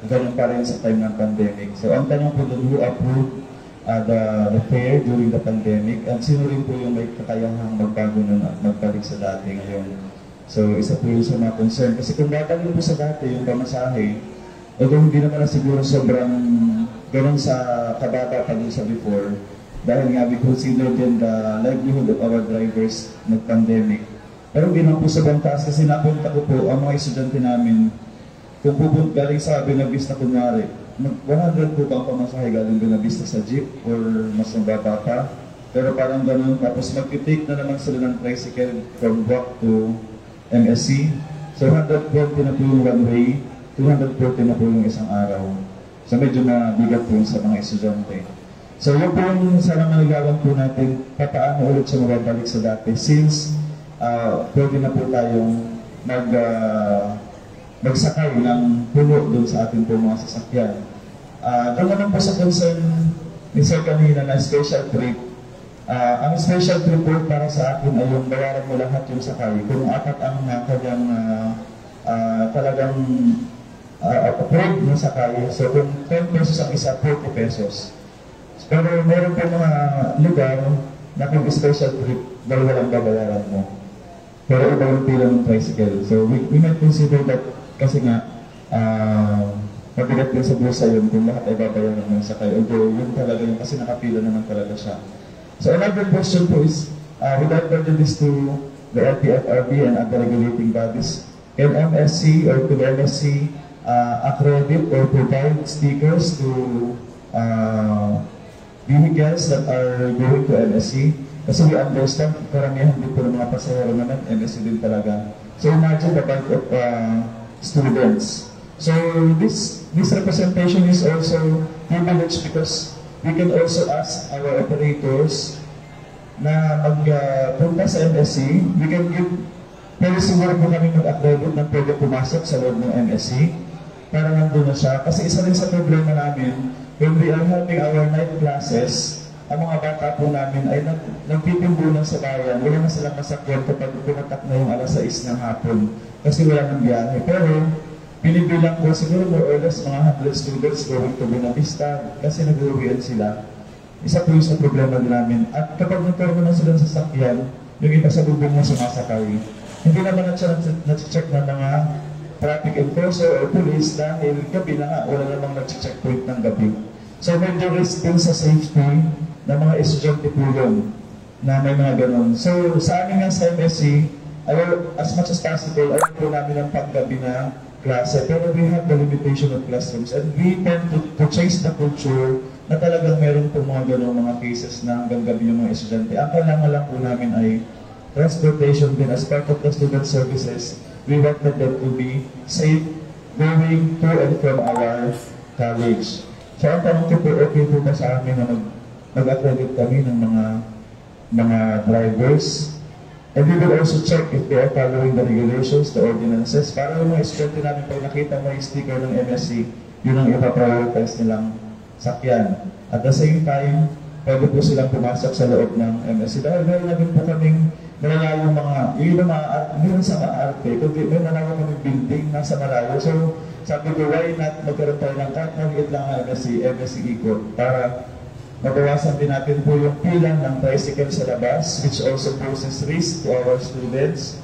ganun pa rin sa time ng pandemic. So ang tanong po doon, who approved the fare during the pandemic, and sino rin po yung may kakayahang magbago nun at magbalik sa dati ngayon. So isa po yung sa mga concern. Kasi kung babalik po sa dati yung pamasahe, although hindi naman na siguro sobrang ganun sa kababa pa din sa before, dahil nga we consider din the livelihood of our drivers nag-pandemic. Pero hindi naman po sobrang taas kasi napunta ko po ang mga estudyante namin, kung pupunta galing sa Binavista kunwari, 100 po ba ang pamasahe galing Binavista sa jeep or mas mababa pa? Pero parang ganun, tapos mag-take na naman sila ng tricycle from Buwak to MSC. So 120 na po yung one way, 240 na po yung isang araw. So medyo mabigat po sa mga estudyante. So yun po yung sana manigawan po natin, papaano ulit siya mababalik sa dati since pwede na po tayong magsakay ng puno doon sa ating po mga sasakyan. Doon naman po sa concern ni Sir kanina na special trip. Ang special trip po para sa akin ay yung bayaran mo lahat yung sakay. Kung apat ang kanyang talagang approved ng sakay, so kung 10 pesos ang isa, 40 pesos. Pero meron po mga lugar na kung special trip, dalawa lang babayaran mo. Pero iba yung pila ng tricycle. So we might consider that kasi nga mabigat din sa bulsa yun kung lahat ay babayaran ng sakay. Although yun talaga yun kasi nakapila naman talaga siya. So another question po is, without prejudice to the LTFRB and other regulating bodies, can MSC or to the MSC accredit or provide stickers to vehicles that are going to MSC? Kasi we understand, karamihan din po ng mga pasahero naman, MSC din talaga. So imagine the bunch of students. So this representation is also privileged because we can also ask our operators na magpunta sa MSC. We can give, pero siguro po kami mag-accredit na pwede pumasok sa loob ng MSC para nandun na siya. Kasi isa rin sa problema namin, when we are having our night classes, ang mga bata po namin ay nagpipimbunan sa bayan. Wala na silang masakyan kapag pumatak na yung alas 6 ng hapon kasi wala ng biyahe. Pero binibilang ko siguro more or less mga 100 students going to Binavista kasi nag-uwian sila. Isa po yung sa problema namin. At kapag nagkaroon na sila sa sasakyan, yung iba sa bubong mo sumasakay. Hindi naman na siya na-check na mga traffic enforcer o police dahil gabi na nga, wala namang nag-checkpoint ng gabi. So medyo risk din sa safety ng mga estudyante po yun na may mga ganun. So sa amin nga sa MSC, as much as possible, ayaw po namin ang paggabi na klase, pero we have the limitation of classrooms and we tend to change the culture na talagang meron po mga ganung mga cases na hanggang gabi yung mga estudyante. Ang kailangan lang po namin ay transportation din as part of the student services. We wanted them to be safe going to and from our college. So ang tanong ko po, okay po ba sa amin na mag-accredit kami ng mga drivers? And we will also check if they are following the regulations, the ordinances, para yung mga estudyante namin pag nakita mo yung sticker ng MSC, yun ang ipaprioritize nilang sakyan. At the same time, pwede po silang pumasok sa loob ng MSC. Dahil meron na din po kaming nalalawang mga, yung iba hindi lang sa maarte, kundi may nalalawang kaming building nasa malayo. So sabi ko, why not magkaroon tayo ng kahit maliit lang ang MSC ikot para mabawasan din natin po yung pila ng tricycle sa labas, which also poses risk to our students.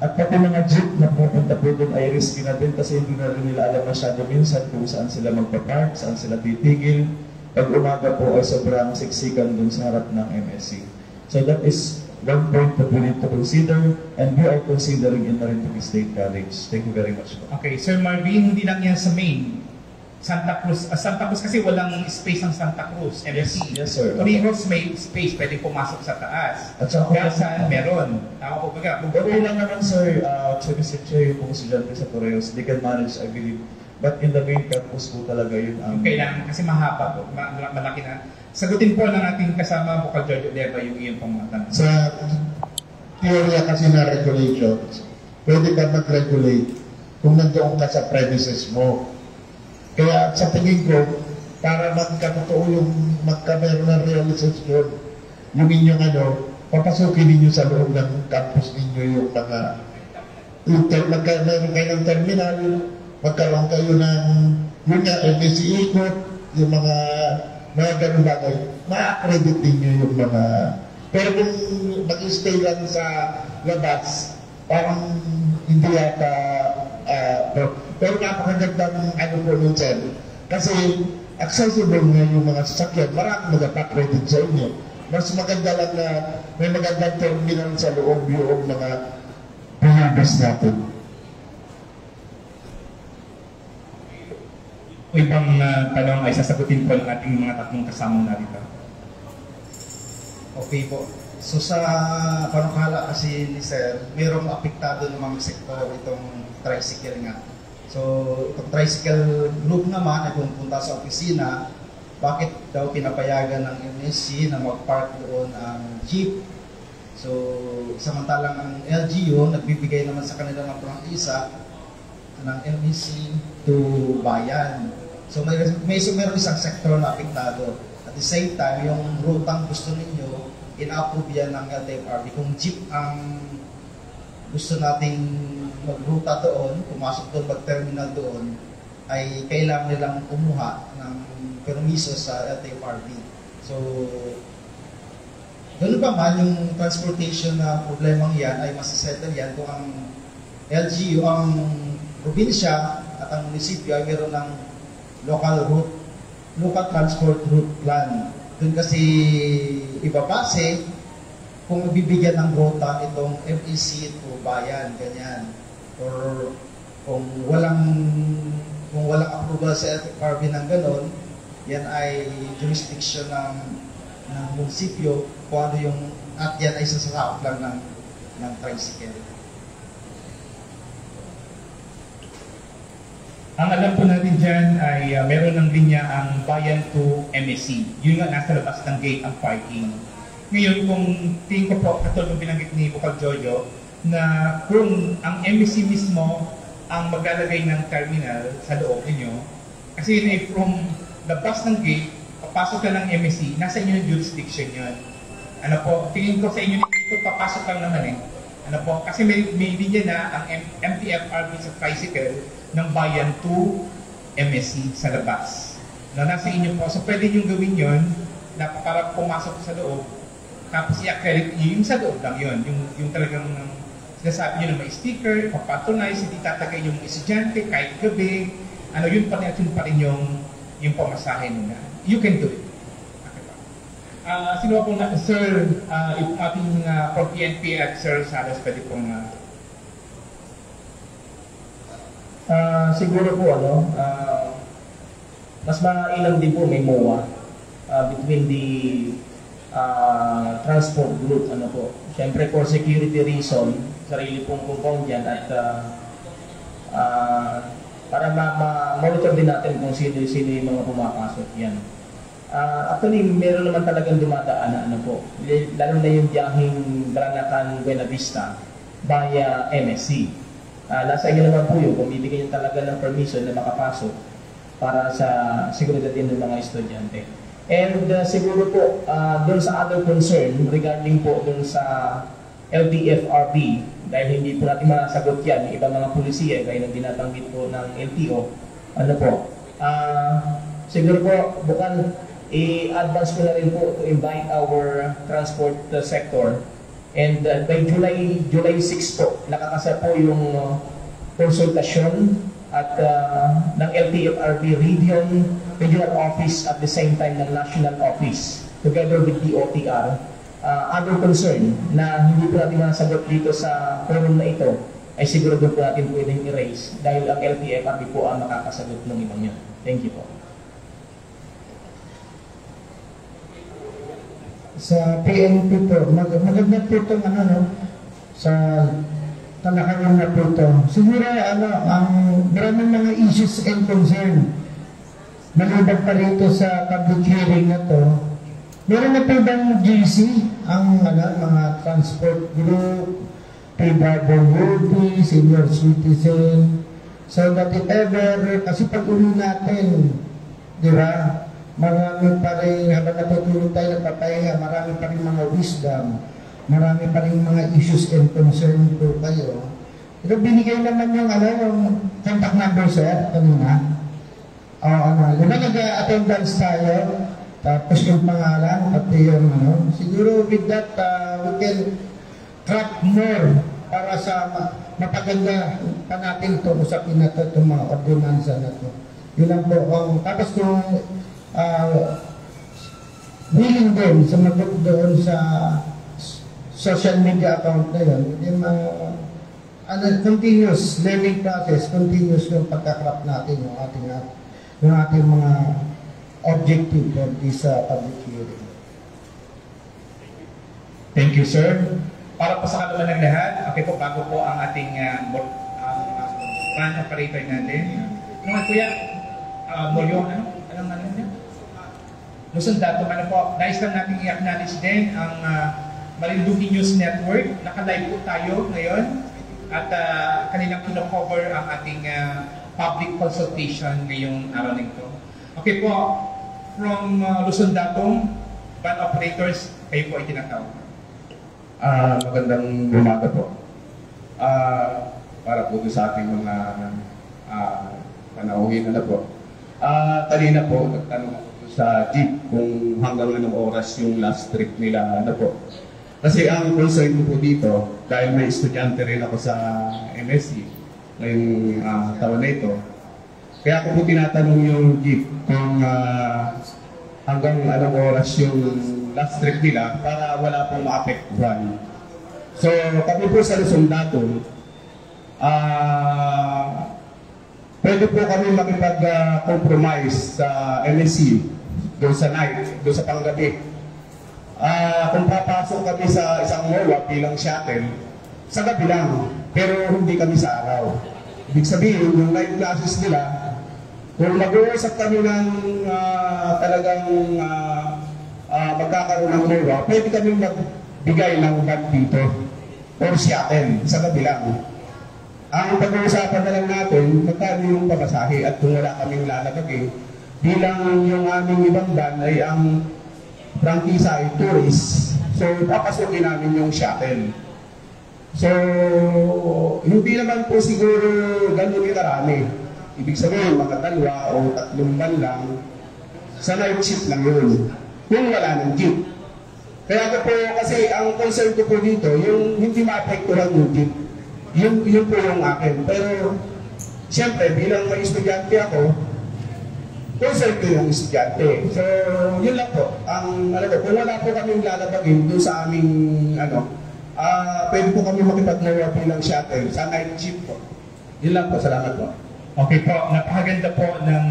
At pati mga jeep na pupunta po doon ay risky na din kasi hindi na rin nila alam masyado minsan kung saan sila magpapark, saan sila titigil. Pag umaga po ay sobrang siksikan doon sa harap ng MSC. So that is one point that we need to consider, and we are considering in Marinduque State College. Thank you very much. Okay, Sir Marvin, hindi lang yan sa main. Santa Cruz kasi walang space ang Santa Cruz, MC. Yes, sir. Torrijos may space, pwede pumasok sa taas. At saka Gasan, meron. Ako po baga. Okay lang naman, sir, yung estudyante sa Torrijos, they can manage, I believe. But in the main campus po talaga yun ang... Kailangan, kasi mahaba po, malaki na. Sagutin po ng ating kasama, Bukal Jojo Leva, yung iyong pangmatang. Sa teorya kasi na regulations, pwede ka mag-regulate kung nandoon ka sa premises mo. Kaya sa tingin ko, para magkatotoo yung magkameron ng realization, yung inyong papasukin ninyo sa loob ng campus ninyo yung mga, magkaroon kayo ng terminal, magkaroon kayo ng, yun nga, MSC ikot, yung mga ganun bagay, ma-accredit ninyo yung mga, pero kung mag-stay lang sa labas, parang hindi yata, pero napakagandang po nun, sir. Kasi accessible nga yung mga sasakyan, marami mag-accredit sa inyo. Mas maganda lang na may magandang terminal sa loob yung mga pangabas natin. Ibang tanong ay sasagutin po ng ating mga tatlong kasama narito. Okay po. So sa panukala kasi ni Sir, mayroong apektado ng mga sektor itong tricycle nga. So itong tricycle group naman ay pumunta sa opisina, bakit daw pinapayagan ng MSC na mag-park doon ang jeep? So samantalang ang LGU nagbibigay naman sa kanila ng prangkisa ng MSC to bayan. So meron isang sektor na apektado. At the same time, yung rutang gusto ninyo, in-approve yan ng LTFRB. Kung jeep ang gusto nating magruta doon, pumasok doon, mag-terminal doon, ay kailangan nilang kumuha ng permiso sa LTFRB. So, doon pa man yung transportation na problemang yan ay masisettle yan kung ang LGU, ang probinsya at ang munisipyo ay meron ng local transport route plan. Doon kasi ibabase kung bibigyan ng rota itong MEC to bayan, ganyan. Or kung walang approval sa FRB ng ganon, yan ay jurisdiction ng munisipyo kung ano yung, at yan ay sasakop lang ng tricycle. Ang alam po natin dyan ay meron ng linya ang bayan to MSC. Yun nga nasa labas ng gate ang parking. Ngayon, kung tingin ko po, katulad ng binanggit ni Bukal Jojo, na kung ang MSC mismo ang maglalagay ng terminal sa loob ninyo, kasi yun ay from labas ng gate, papasok ka ng MSC, nasa inyo yung jurisdiction yun. Ano po, tingin ko sa inyo dito, papasok lang naman eh. Ano po, kasi may linya na ang MTFRB sa tricycle ng bayan to MSC sa labas. Na nasa inyo po. So pwede nyo gawin yun na para pumasok sa loob. Tapos i-accredit yung sa loob lang yun. Yung talagang sinasabi nyo na may sticker, papatronize, hindi tatagay yung estudyante kahit gabi. Ano yun pa rin yung pamasahe nila. You can do it. Sino po na, Sir, ating from PNP at Sir Salas, pwede pong siguro po mas mainam din po may MOA between the transport group po. Siyempre for security reason, sarili pong compound yan at para ma-monitor din natin kung sino yung mga pumapasok yan. Actually, meron naman talagang dumadaan na po. Lalo na yung biyaheng Branacan Buena Vista via MSC. Nasa inyo naman po yun kung bibigyan nyo talaga ng permission na makapasok para sa seguridad din ng mga estudyante. And siguro po, doon sa other concern regarding po doon sa LTFRB, dahil hindi po natin masagot yan, yung ibang mga pulisiya, gaya ng dinatanggit po ng LTO, siguro po, bukan i-advance ko na rin po to invite our transport sector. And by July 6 po, nakakasa po yung konsultasyon at ng LTFRB Regional Office at the same time ng National Office together with DOTR other concern na hindi po natin masagot dito sa forum na ito, ay siguro doon po natin pwedeng i-raise dahil ang LTFRB po ang makakasagot ng ibang yun. Thank you po. Sa PNP po, maganda po itong sa talakayan na po ito. Siguro ang maraming mga issues and concern nalibag pa rito sa public hearing na to. Meron na po bang GC ang mga transport group, PWD, senior citizen, so that if ever, kasi pag uli natin, di ba, marami pa rin, habang natutulog tayo nagpapahinga, marami pa rin mga wisdom, marami pa rin mga issues and concern po kayo. Pero binigay naman yung contact number, sir, kanina. Yung nag-attendance tayo, tapos yung pangalan, pati yung siguro with that, we can track more para sa mapaganda pa natin ito usapin na ito, itong mga ordinansa na ito. Yun lang po. Tapos kung willing din sumagot doon sa social media account na yun, yung continuous learning process, continuous yung pagkakrap natin, yung ating mga objective for this public hearing. Thank you, sir. Para po sa kaluman ng lahat, okay po, bago po ang ating brand operator natin. Ano nga kuya? Molyo, anong niya? Luzon Datum, po, nais lang natin i-acknowledge din ang Marinduque News Network. Naka-live po tayo ngayon at kanilang kino-cover ang ating public consultation ngayong araw na ito. Okay po, from Luzon Datum, van operators, kayo po ay tinatawag. Magandang umaga po. Para po sa ating mga panauhin na po. Kanina po, nagtanong ako sa jeep kung hanggang anong oras yung last trip nila po. Kasi ang concern ko po dito, dahil may estudyante rin ako sa MSc ngayong taon na ito, kaya ako po tinatanong yung jeep kung hanggang anong oras yung last trip nila para wala pong maapektuhan. So kami po sa Luzon Datum, pwede po kami makipag-compromise sa MSC doon sa night, doon sa panggabi. Kung papasok kami sa isang MOA bilang shuttle, sa gabi lang, pero hindi kami sa araw. Ibig sabihin, yung night classes nila, kung mag-uusap kami ng talagang magkakaroon ng MOA, pwede kami magbigay ng bag dito or shuttle sa gabi lang. Ang pag-uusapan na lang natin, magkano yung papasahe at kung wala kaming lalagay, bilang yung aming ibang ban ay ang prangkisa ay tourist. So, papasukin namin yung shuttle. So, hindi naman po siguro ganun karami. Ibig sabihin, mga 2 o 3 ban lang, sa night shift lang yun. Kung wala ng jeep. Kaya po kasi ang concern ko po dito, yung hindi maapektuhan yung jeep. Yun po yung akin. Pero, siyempre, bilang may estudyante ako, concern ko yung estudyante. So, yun lang po. Kung wala po kami lalabagin doon sa aming, pwede po kami makipag-nawa bilang shuttle sa night shift po. Yun lang po. Salamat po. Okay po. Napakaganda po ng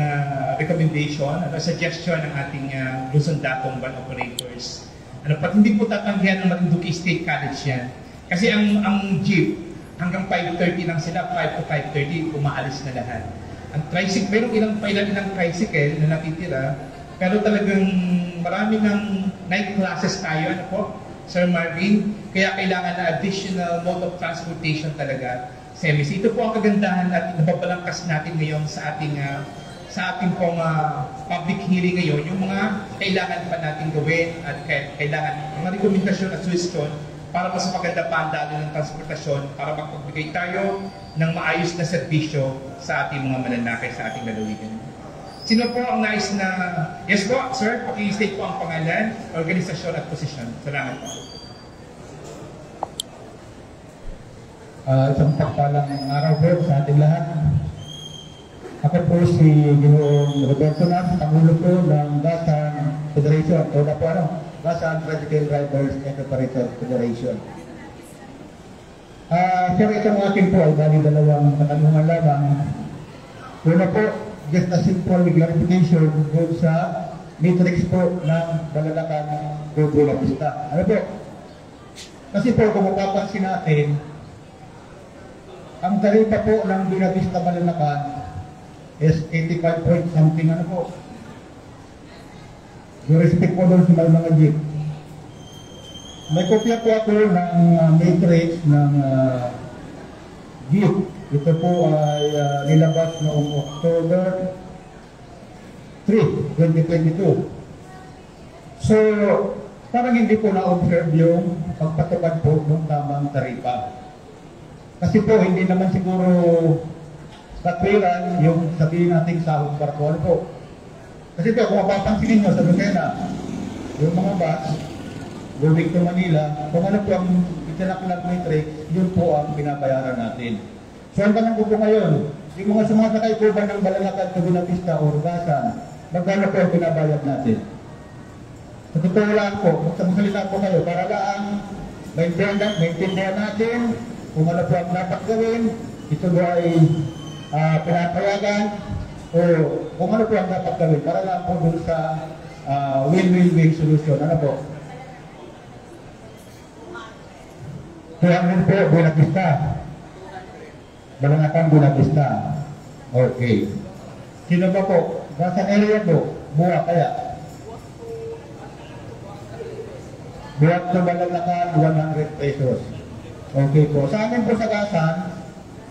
recommendation, suggestion ng ating Luzon Datum van operators. Pat hindi po tatanggihan ng Marinduque State College yan. Kasi ang jeep, hanggang 5:30 lang sila, 5 to 5:30, umaalis na lahat. Ang tricycle, ilang tricycle na natitira, pero talagang marami ng night classes tayo, Sir Marvin, kaya kailangan na additional mode of transportation talaga sa MSC. Ito po ang kagandahan at nababalangkas natin ngayon sa ating pong public hearing ngayon, yung mga kailangan pa natin gawin at kailangan mga rekomendasyon at suggestion para mas maganda pa ang daloy ng transportasyon para magpagbigay tayo ng maayos na serbisyo sa ating mga mananakay sa ating lalawigan. Sino po ang nais na... Yes po, sir, paki-state po ang pangalan, organisasyon at posisyon. Salamat po. Isang pagpalang araw po sa ating lahat. Ako po si Ginoong Roberto Nas, Pangulo po ng Batang Federation o Gasan Tricycle Drivers and Operators Federation. Sir, itong akin po ay bali dalawang katanungan lamang. Una po, just a simple clarification doon sa matrix po ng Balalacan to Buena Vista. Ano po? Kasi po, kung mapapansin natin, ang taripa po ng Buena Vista Balalacan is 85 point something ano po. Yung respect po doon sa mga jeep. May kopya po ako ng matrix ng jeep. Ito po ay nilabas noong October 3, 2022. So, parang hindi po na-observe yung pagpatupad po ng tamang taripa. Kasi po, hindi naman siguro katwiran yung sabihin nating sahod barko. Ano po? Kasi po, kung mapapansinin nyo sa Lucena, yung mga bus, going to Manila, kung ano po ang itinaklag matrix, yun po ang binabayaran natin. So, ang tanong ko po ngayon, yung mga sumasakay po ba ng Balalacan to Buena Vista o Gasan, magkano po ang binabayad natin? Sa totoo lang po, magsasalita po kayo, para lang maintindihan natin kung ano po ang dapat gawin, ito ba ay pinapayagan, o kung ano po ang dapat gawin, para lang po dun sa win-win-win solution. Ano po? 200 po, Buena Vista. Balanacan, Buena Vista. Okay. Sino ba po? Gasan area po? Buwa kaya? Buwat sa Balanacan, 100 pesos. Okay po. Sa amin po sa Gasan,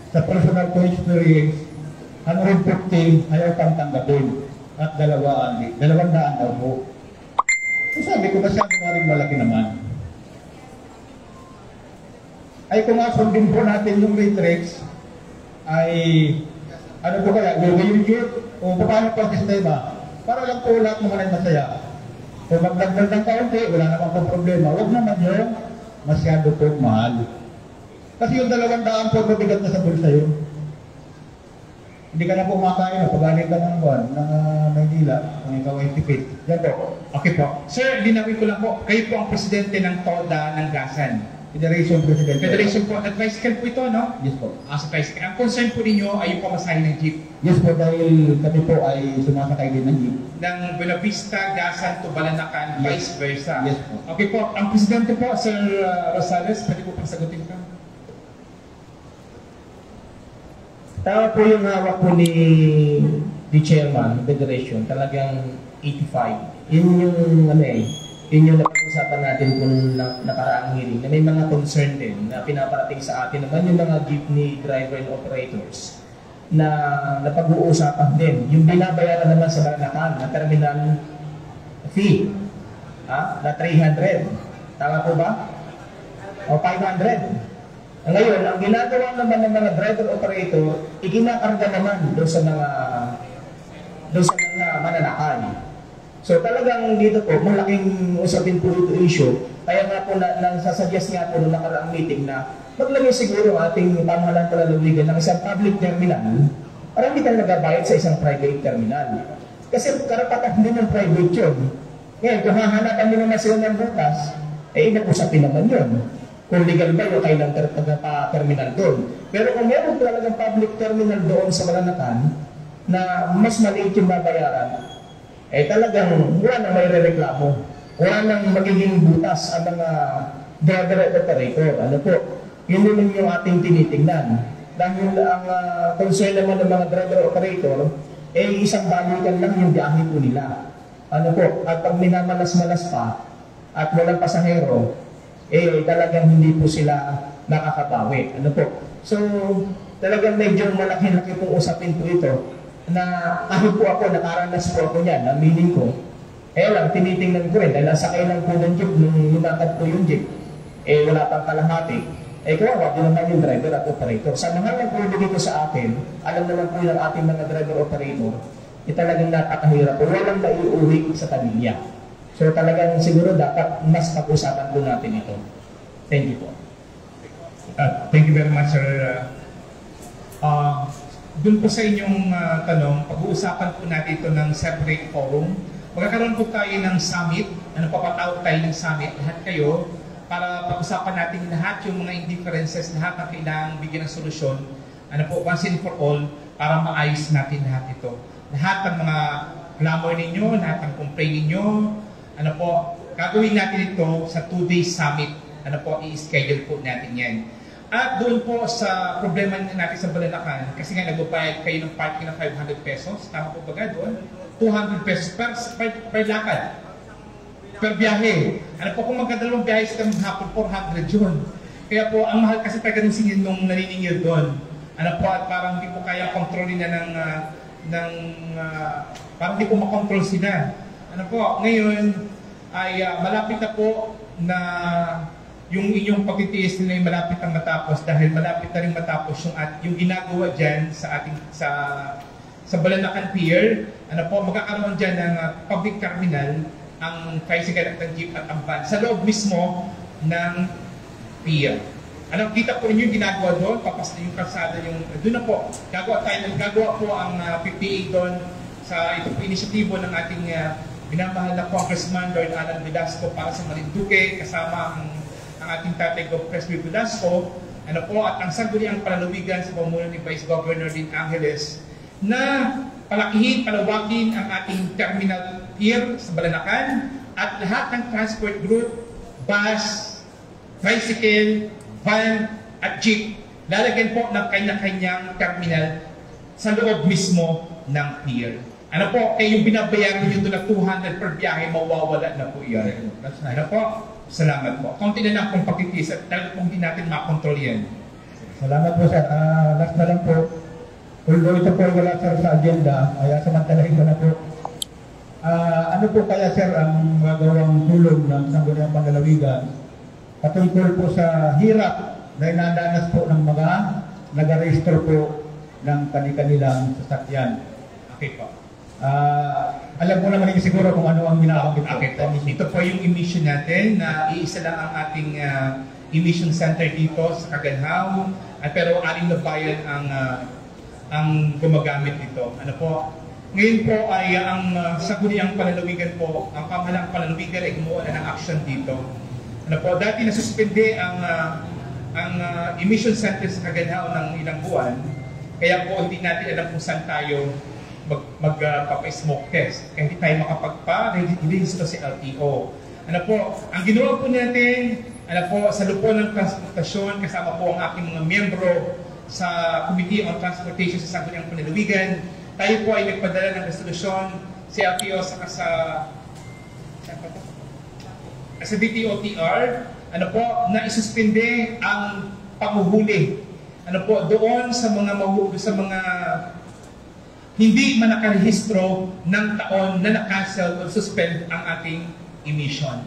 sa personal ko experience, 150 ayaw pang tanggapin. At 200 daw po. So sabi ko, masyado na rin malaki naman. Ay kung nga sundin po natin yung matrix, ay ano po kaya, yung o paano po ang sistema? Para lang po lahat naman ay masaya. Kung magdagdag ng kaunti, wala naman po problema. Huwag naman yung masyado po mahal. Kasi yung 200 po mabigat na sa bulsa yun. Hindi ka na po makain, pagaling ka ng buwan ng Maynila, kung ikaw ay tipid. Yan po. Okay po. Sir, linawin ko lang po, kayo po ang presidente ng TODA ng Gasan. Federation President. Federation po, at tricycle po ito, no? Yes po. Sa tricycle. Ang concern po ninyo ay yung pamasahe ng jeep. Yes po, dahil kami po ay sumasakay din ng jeep. Ng Buena Vista, Gasan to Balanacan, Yes. vice versa. Yes po. Okay po, ang presidente po, Sir Rosales, pwede po pang sagutin ka? Tama po yung hawak po ni Chairman, Federation, talagang 85. Yun yung yun yung napag-usapan natin kung nakaraang hearing na may mga concern din na pinaparating sa atin naman yung mga jeepney driver and operators na napag-uusapan din. Yung binabayaran naman sa Balanacan na terminal fee na 300. Tama po ba? O 500. Ngayon, ang ginagawa naman ng mga driver operator, ikinakarga naman doon sa mga mananakan. So talagang dito po, malaking usapin po ito issue. Kaya nga po nasasuggest nga po noong nakaraang meeting na maglagay siguro ating pamahalaan palalawigan ng isang public terminal para hindi tayo nagabayad sa isang private terminal. Kasi karapatan din ng private yun. Ngayon, kung hahanapan nyo naman sila ng bukas, inag-usapin naman yun. Kung legal ba yung kailang terminal doon. Pero kung meron talagang public terminal doon sa Balanacan na mas maliit yung babayaran, talagang wala na may re-reklamo. Wala nang magiging butas ang mga driver at operator. Ano po? Yun din yung ating tinitingnan. Dahil ang concern naman ng mga driver operator, isang balikan lang yung biyahe po nila. Ano po? At pag minamalas-malas pa at walang pasahero, talagang hindi po sila nakakabawi. Ano po? So, talagang medyo malaki-laki pong usapin po ito na kahit po ako, nakaranas po ako niyan, aminin ko, lang, tinitingnan ko rin, dahil nasakay lang po ng jeep, nung lumakad po yung jeep, wala pang kalahati, kawawa din naman yung driver at operator. Sa mga nagpulog ito sa atin, alam naman po yung ating mga driver operator, talagang napakahirap po, walang naiuwi sa pamilya. So talagang siguro dapat mas pag-usapan po natin ito. Thank you po. Thank you very much, sir. Doon po sa inyong tanong, pag-uusapan po natin ito ng separate forum magkakaroon po tayo ng summit, papatawag tayo ng summit, lahat kayo, para pag-usapan natin lahat yung mga indifferences, lahat na kailangang bigyan ng solusyon, once and for all, para maayos natin lahat ito. Lahat ng mga clamor ninyo, lahat ng complaint ninyo, gagawin natin ito sa 2-day summit, i-schedule po natin yan. At doon po sa problema natin sa Balanacan, kasi nga nagbabayad kayo ng parking ng 500 pesos, tama po ba doon? 200 pesos per lakad, per biyahe. Kung magkadalawang biyahe sa hapon, 400 yun. Kaya po, ang mahal kasi talaga ng singil nung naniningil doon. At parang hindi po kaya kontrolin na parang hindi po makontrol sila. Ngayon ay malapit na po na yung inyong pagtitiis nila ay malapit ang matapos dahil malapit na rin matapos yung ginagawa dyan sa ating sa Balanacan Pier. Magkakaroon dyan ng public terminal ang tricycle at ang jeep at ang van sa loob mismo ng pier. Kita po ninyo yung ginagawa doon, papas na yung kalsada doon na po. Gagawa po ang PPA doon sa ito po inisyatibo ng ating minamahal na Congressman Lord Alan Velasco para sa Marinduque, kasama ang ating tatay President Velasco, at ang sangguniang palalawigan sa pamuno ni Vice Governor Lynn Angeles na palakihin, palawakin ang ating terminal pier sa Balanacan at lahat ng transport group, bus, tricycle, van at jeep, lalagyan po ng kanya-kanyang terminal sa loob mismo ng pier. Kaya yung binabayaran nyo doon na 200 per biyahe, mawawala na po yan. Salamat po. Kaunti na lang pong pagtitis at talaga pong hindi natin makontrol yan. Salamat po, sir. Last na lang po. Although ito po wala, sir, sa agenda, kaya samantalahin ko na po. Ano po kaya, sir, ang magawang tulong ng Sangguniang Panlalawigan patungkol po sa hirap na inadanas po ng mga nag-register po ng kanilang sasakyan? Okay po. Alam mo naman siguro kung ano ang ginagawa. Okay po. Ito po yung emission natin na iisa lang ang ating emission center dito sa Kaganhaw, pero 6 na bayan ang gumagamit dito. Ngayon po ay ang Sangguniang Panlalawigan po, ang pamahalang panlalawigan ay gumawa na ng action dito. Dati nasuspende ang emission center sa Kaganhaw ng ilang buwan, kaya po hindi natin alam kung saan tayo magpapa-smoke test. Kaya hindi tayo makapagpa-release sa LTO. Ang ginawa po natin, sa lupo ng transportasyon, kasama po ang aking mga miyembro sa Committee on Transportation sa Sangguniang Panlalawigan, tayo po ay nagpadala ng resolusyon sa LTO saka sa DTOTR, na isuspinde ang panghuhuli. Doon sa mga hindi man nakarehistro ng taon na na-cancel o suspend ang ating emission.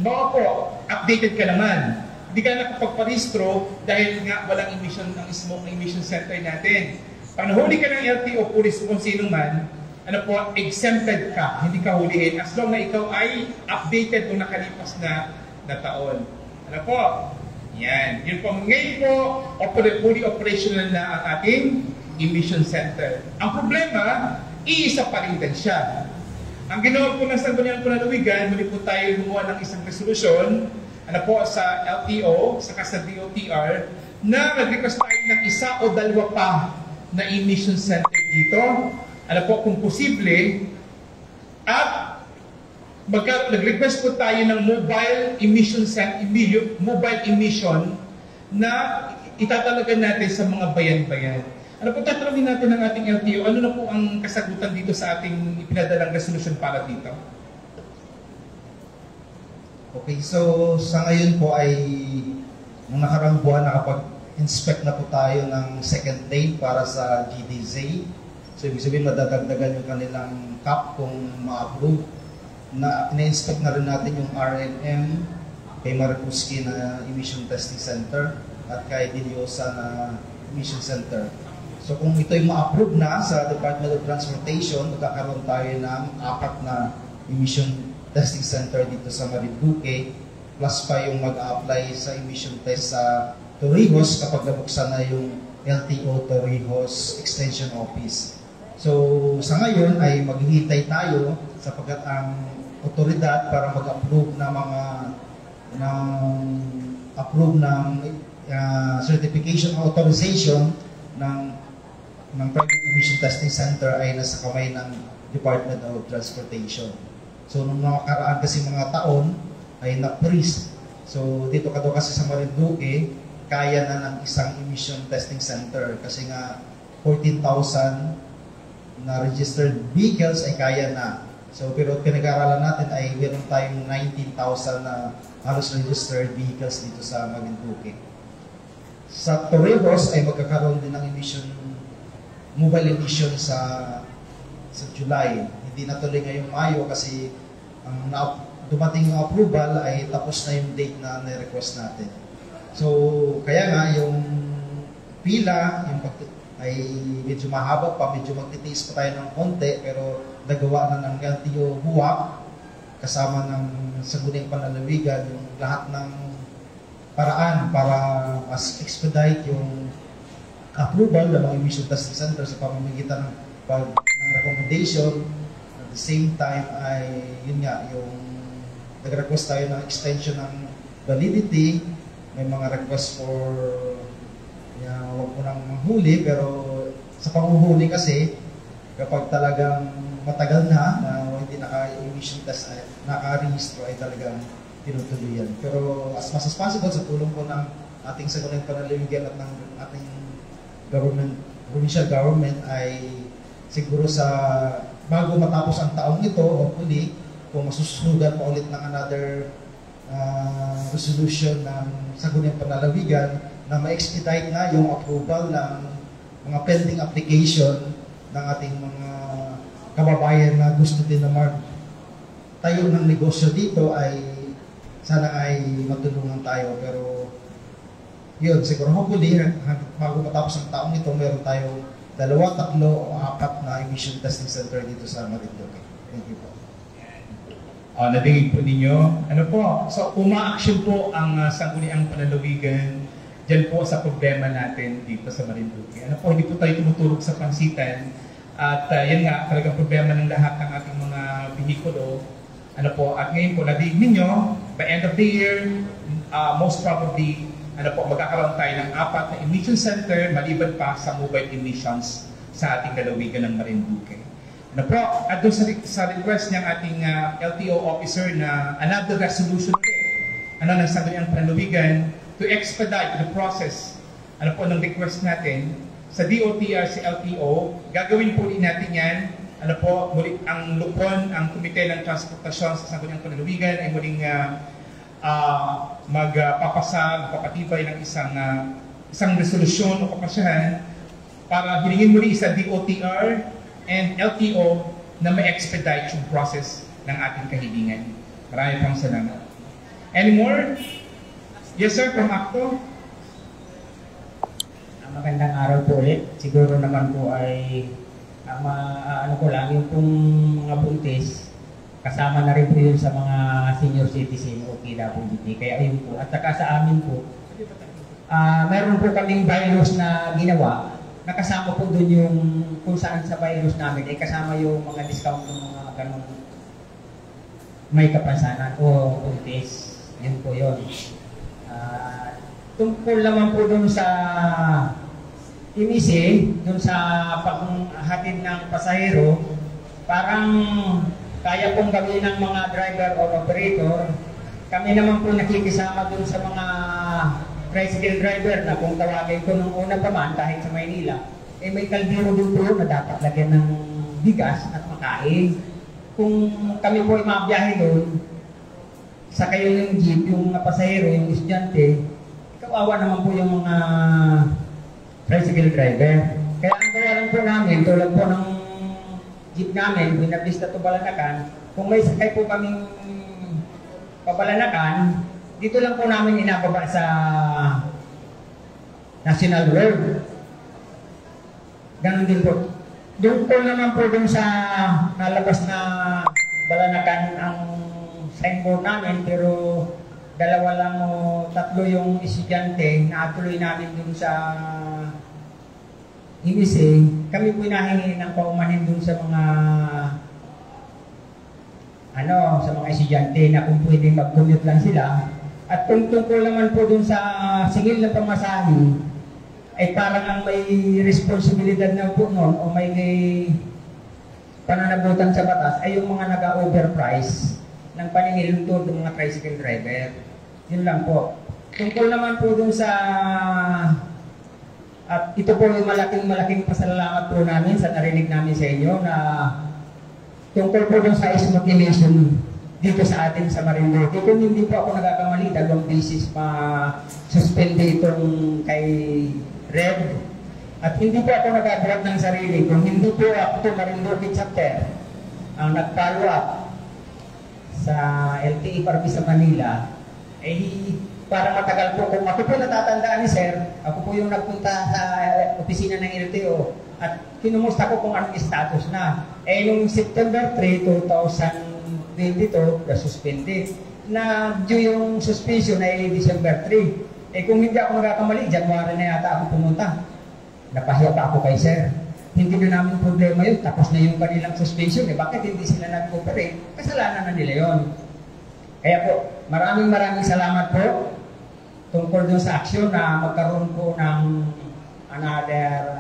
Bawa po, updated ka naman. Hindi ka nakapagparehistro dahil nga walang emission ng smoke na emission center natin. Pag nahuli ka ng LTO, police kung sino man, exempted ka, hindi ka hulihin as long na ikaw ay updated o nakalipas na taon. Yan. Yun po. Ngayon po, fully operational na ang ating emission center. Ang problema, iisa pa rin din siya. Ang ginawa po ng Sangguniang Panlalawigan, muli po tayo gumawa ng isang resolusyon sa LTO, saka sa DOTR, na nag-request tayo ng isa o dalawa pa na emission center dito. Kung posible, at nag-request po tayo ng mobile emission na itatalagan natin sa mga bayan-bayan. Tatanungin natin ng ating LTO, ano na po ang kasagutan dito sa ating ipinadalang resolution para dito? Okay, so sa ngayon po ay nung nakarang buwan nakapag-inspect na po tayo ng second day para sa GDZ. So ibig sabihin madadagdagan yung kanilang cap kung ma-approve. Na-inspect na rin natin yung RNM kay Maripuski na Emission Testing Center at kay Diliosa na Emission Center. So kung ito'y ma-approve na sa Department of Transportation, magkakaroon tayo ng 4 na emission testing center dito sa Marinduque, plus pa yung mag-apply sa emission test sa Torrijos kapag nabuksan na yung LTO Torrijos Extension Office. So sa ngayon ay maghihintay tayo sapagkat ang otoridad para mag-approve ng mga certification authorization ng private emission testing center ay nasa kamay ng Department of Transportation. So nung nakaraan kasi mga taon ay na-freeze. So dito kasi sa Marinduque, kaya na ng isang emission testing center kasi nga 14,000 na registered vehicles ay kaya na. So pero pinag-aaralan natin ay meron tayong 19,000 na halos registered vehicles dito sa Marinduque. Sa Torrijos ay magkakaroon din ng mobile emission sa July. Hindi natuloy ngayong Mayo kasi ang dumating yung approval ay tapos na yung date na na-request natin. So kaya nga yung pila ay medyo mahaba pa, medyo magtitiis pa tayo ng konti, pero nagawa na ng LTO Buwak kasama ng Sangguniang Panlalawigan yung lahat ng paraan para mas expedite yung approval ng mga emission testing center sa pamamagitan ng recommendation. At the same time ay yun nga, yung nag-request tayo ng extension ng validity, may mga request for huwag mo nang manghuli, pero sa panghuhuli kasi kapag talagang matagal na hindi naka-emission test ay naka-rehistro ay talagang tinutuloy yan. Pero as much as possible sa tulong po ng ating Sangguniang Panlalawigan at ng ating provincial government ay siguro sa bago matapos ang taong ito, hopefully kung masusunugan pa ulit ng another resolution ng Sangguniang Panlalawigan na ma-expedite na yung approval ng mga pending application ng ating mga kababayan na gusto din na tayo ng negosyo dito ay sana ay matulungan tayo. Pero yun, siguro hopefully bago matapos ang taong ito, meron tayong 2, 3 o 4 na emission testing center dito sa Marinduque. Thank you po. Nabingig po ninyo. Ano po? So, uma-action po ang Sangguniang Panlalawigan dyan po sa problema natin dito sa Marinduque. Ano po, hindi po tayo tumutulog sa pansitan. At yan nga, talagang problema ng lahat ng ating mga bihikulo. Ano po, at ngayon po, nabingig ninyo, by end of the year, most probably, ano po, magkakaroon tayo ng 4 na emission center, maliban pa sa mobile emissions sa ating lalawigan ng Marinduque. Ano po, at doon sa request ng ating LTO officer na another resolution ulit, ng Sangguniang Panlalawigan, to expedite the process, ano po, ng request natin sa DOTR, si LTO, gagawin po rin natin yan, ano po, muli, ang lupon, ang Komite ng Transportasyon sa Sangguniang Panlalawigan ay muling magpapatibay ng isang resolusyon o kapasyahan para hilingin muli sa DOTR and LTO na ma-expedite yung process ng ating kahilingan. Maraming pang salamat. Any more? Yes sir, from ACTO. Magandang araw po ulit. Siguro naman po ay ano ko lang, yung pong mga buntis, kasama na rin po yun sa mga senior citizen o PWD. Kaya ayun po. At saka sa amin po, meron po kaming virus na ginawa. Nakasama po doon yung kung saan sa virus namin ay kasama yung mga discount ng mga ganun may kapansanan o buntis. Yun po yun. Tungkol naman po doon sa imisi, doon sa paghatid ng pasahero, parang kaya pong gawin ng mga driver o operator. Kami naman po nakikisama doon sa mga tricycle driver na kung tawagin ko nung una pa man kahit sa Maynila, eh may kaldero doon po na dapat lagyan ng bigas at makain. Kung kami po ay mabiyahe doon, sa kayo yung jeep, yung pasahero, yung estudyante, kawawa naman po yung mga tricycle driver. Kaya ang gawa lang po namin, tulad po ng jeep namin, Buenavista to Balanacan, kung may sakay po kaming pabalanakan, dito lang po namin inababa sa National Road. Ganon din po. Doon po naman po doon sa nalabas na Balanacan ang signboard namin, pero 2 lang o 3 yung estudyante na tuloy namin dun sa EBC, kami po nahingi ng paumanhin dun sa mga sa mga estudyante na kung pwedeng mag-commute lang sila. At kung tungkol naman po dun sa singil na pamasahe, ay parang ang may responsibilidad na po noon o may pananagutan sa batas ay yung mga nag-overprice ng paningilutod ng mga tricycle driver. Yun lang po. Tungkol naman po dun sa at ito po yung malaking pasalamat po namin sa narinig namin sa inyo na tungkol po dun sa motivation dito sa atin sa Marinduque. Kung hindi po ako nagkakamali, 2 beses pa suspende itong kay Red. At hindi po ako nagagawa ng sarili. Kung hindi po ako Marinduque chapter ang nag-follow up sa LTFRB sa Manila, para matagal po. Kung ako po natatandaan ni Sir, ako po yung nagpunta sa opisina ng LTO at kinumusta ko kung anong status na. Nung September 3, 2022, na-suspended. Na due yung suspension ay December 3. Kung hindi ako nagkakamali, January na yata ako pumunta. Napahiya pa ako kay Sir. Hindi na namin problema yun. Tapos na yung kanilang suspension. Bakit hindi sila nag-cooperate? Kasalanan na nila yun. Kaya po, maraming salamat po tungkol dun sa aksyon na magkaroon po ng another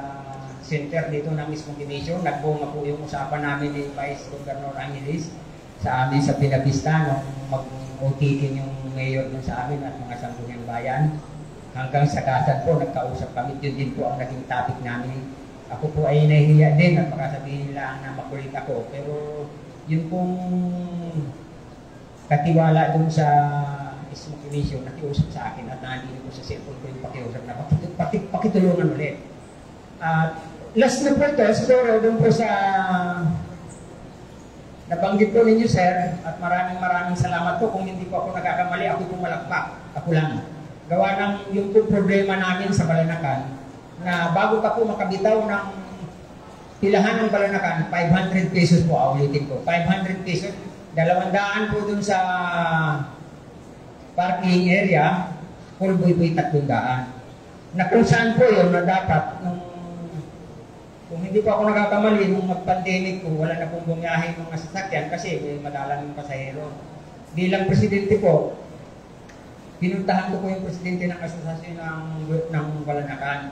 center dito ng mismong division. Nagbunga po yung usapan namin ni Vice Governor Angeles sa amin sa Pinapista nung mag-OTT yung mayor dun sa amin at mga sangguniang bayan. Hanggang sa kasad po, nagkausap kami. Yun din po ang naging topic namin. Ako po ay nahihiya din at baka sabihin nila na makulit ako. Pero yun pong katiwala dun sa mismong commission nakiusap sa akin at nandito ko sa cellphone ko yung pakiusap na pakitulungan ulit. At last na po ito, siguro dun po sa nabanggit po ninyo, Sir, at maraming salamat po. Kung hindi po ako nagkakamali, ako po malakpak. Ako lang. Gawa ng yung problema namin sa Balanacan na bago ka po makabitaw ng pilahan ng Balanacan, 500 pesos po, ulitin ko. 500 pesos, 200 po dun sa parking area, full boy po yung 300. Na kung saan po yun na dapat, kung hindi po ako nagkakamali, nung mag-pandemic po, wala na pong bumiyahe mga sasakyan kasi may madalang ng pasahero. Bilang presidente po, pinuntahan ko po yung presidente ng asosasyon ng Balanacan.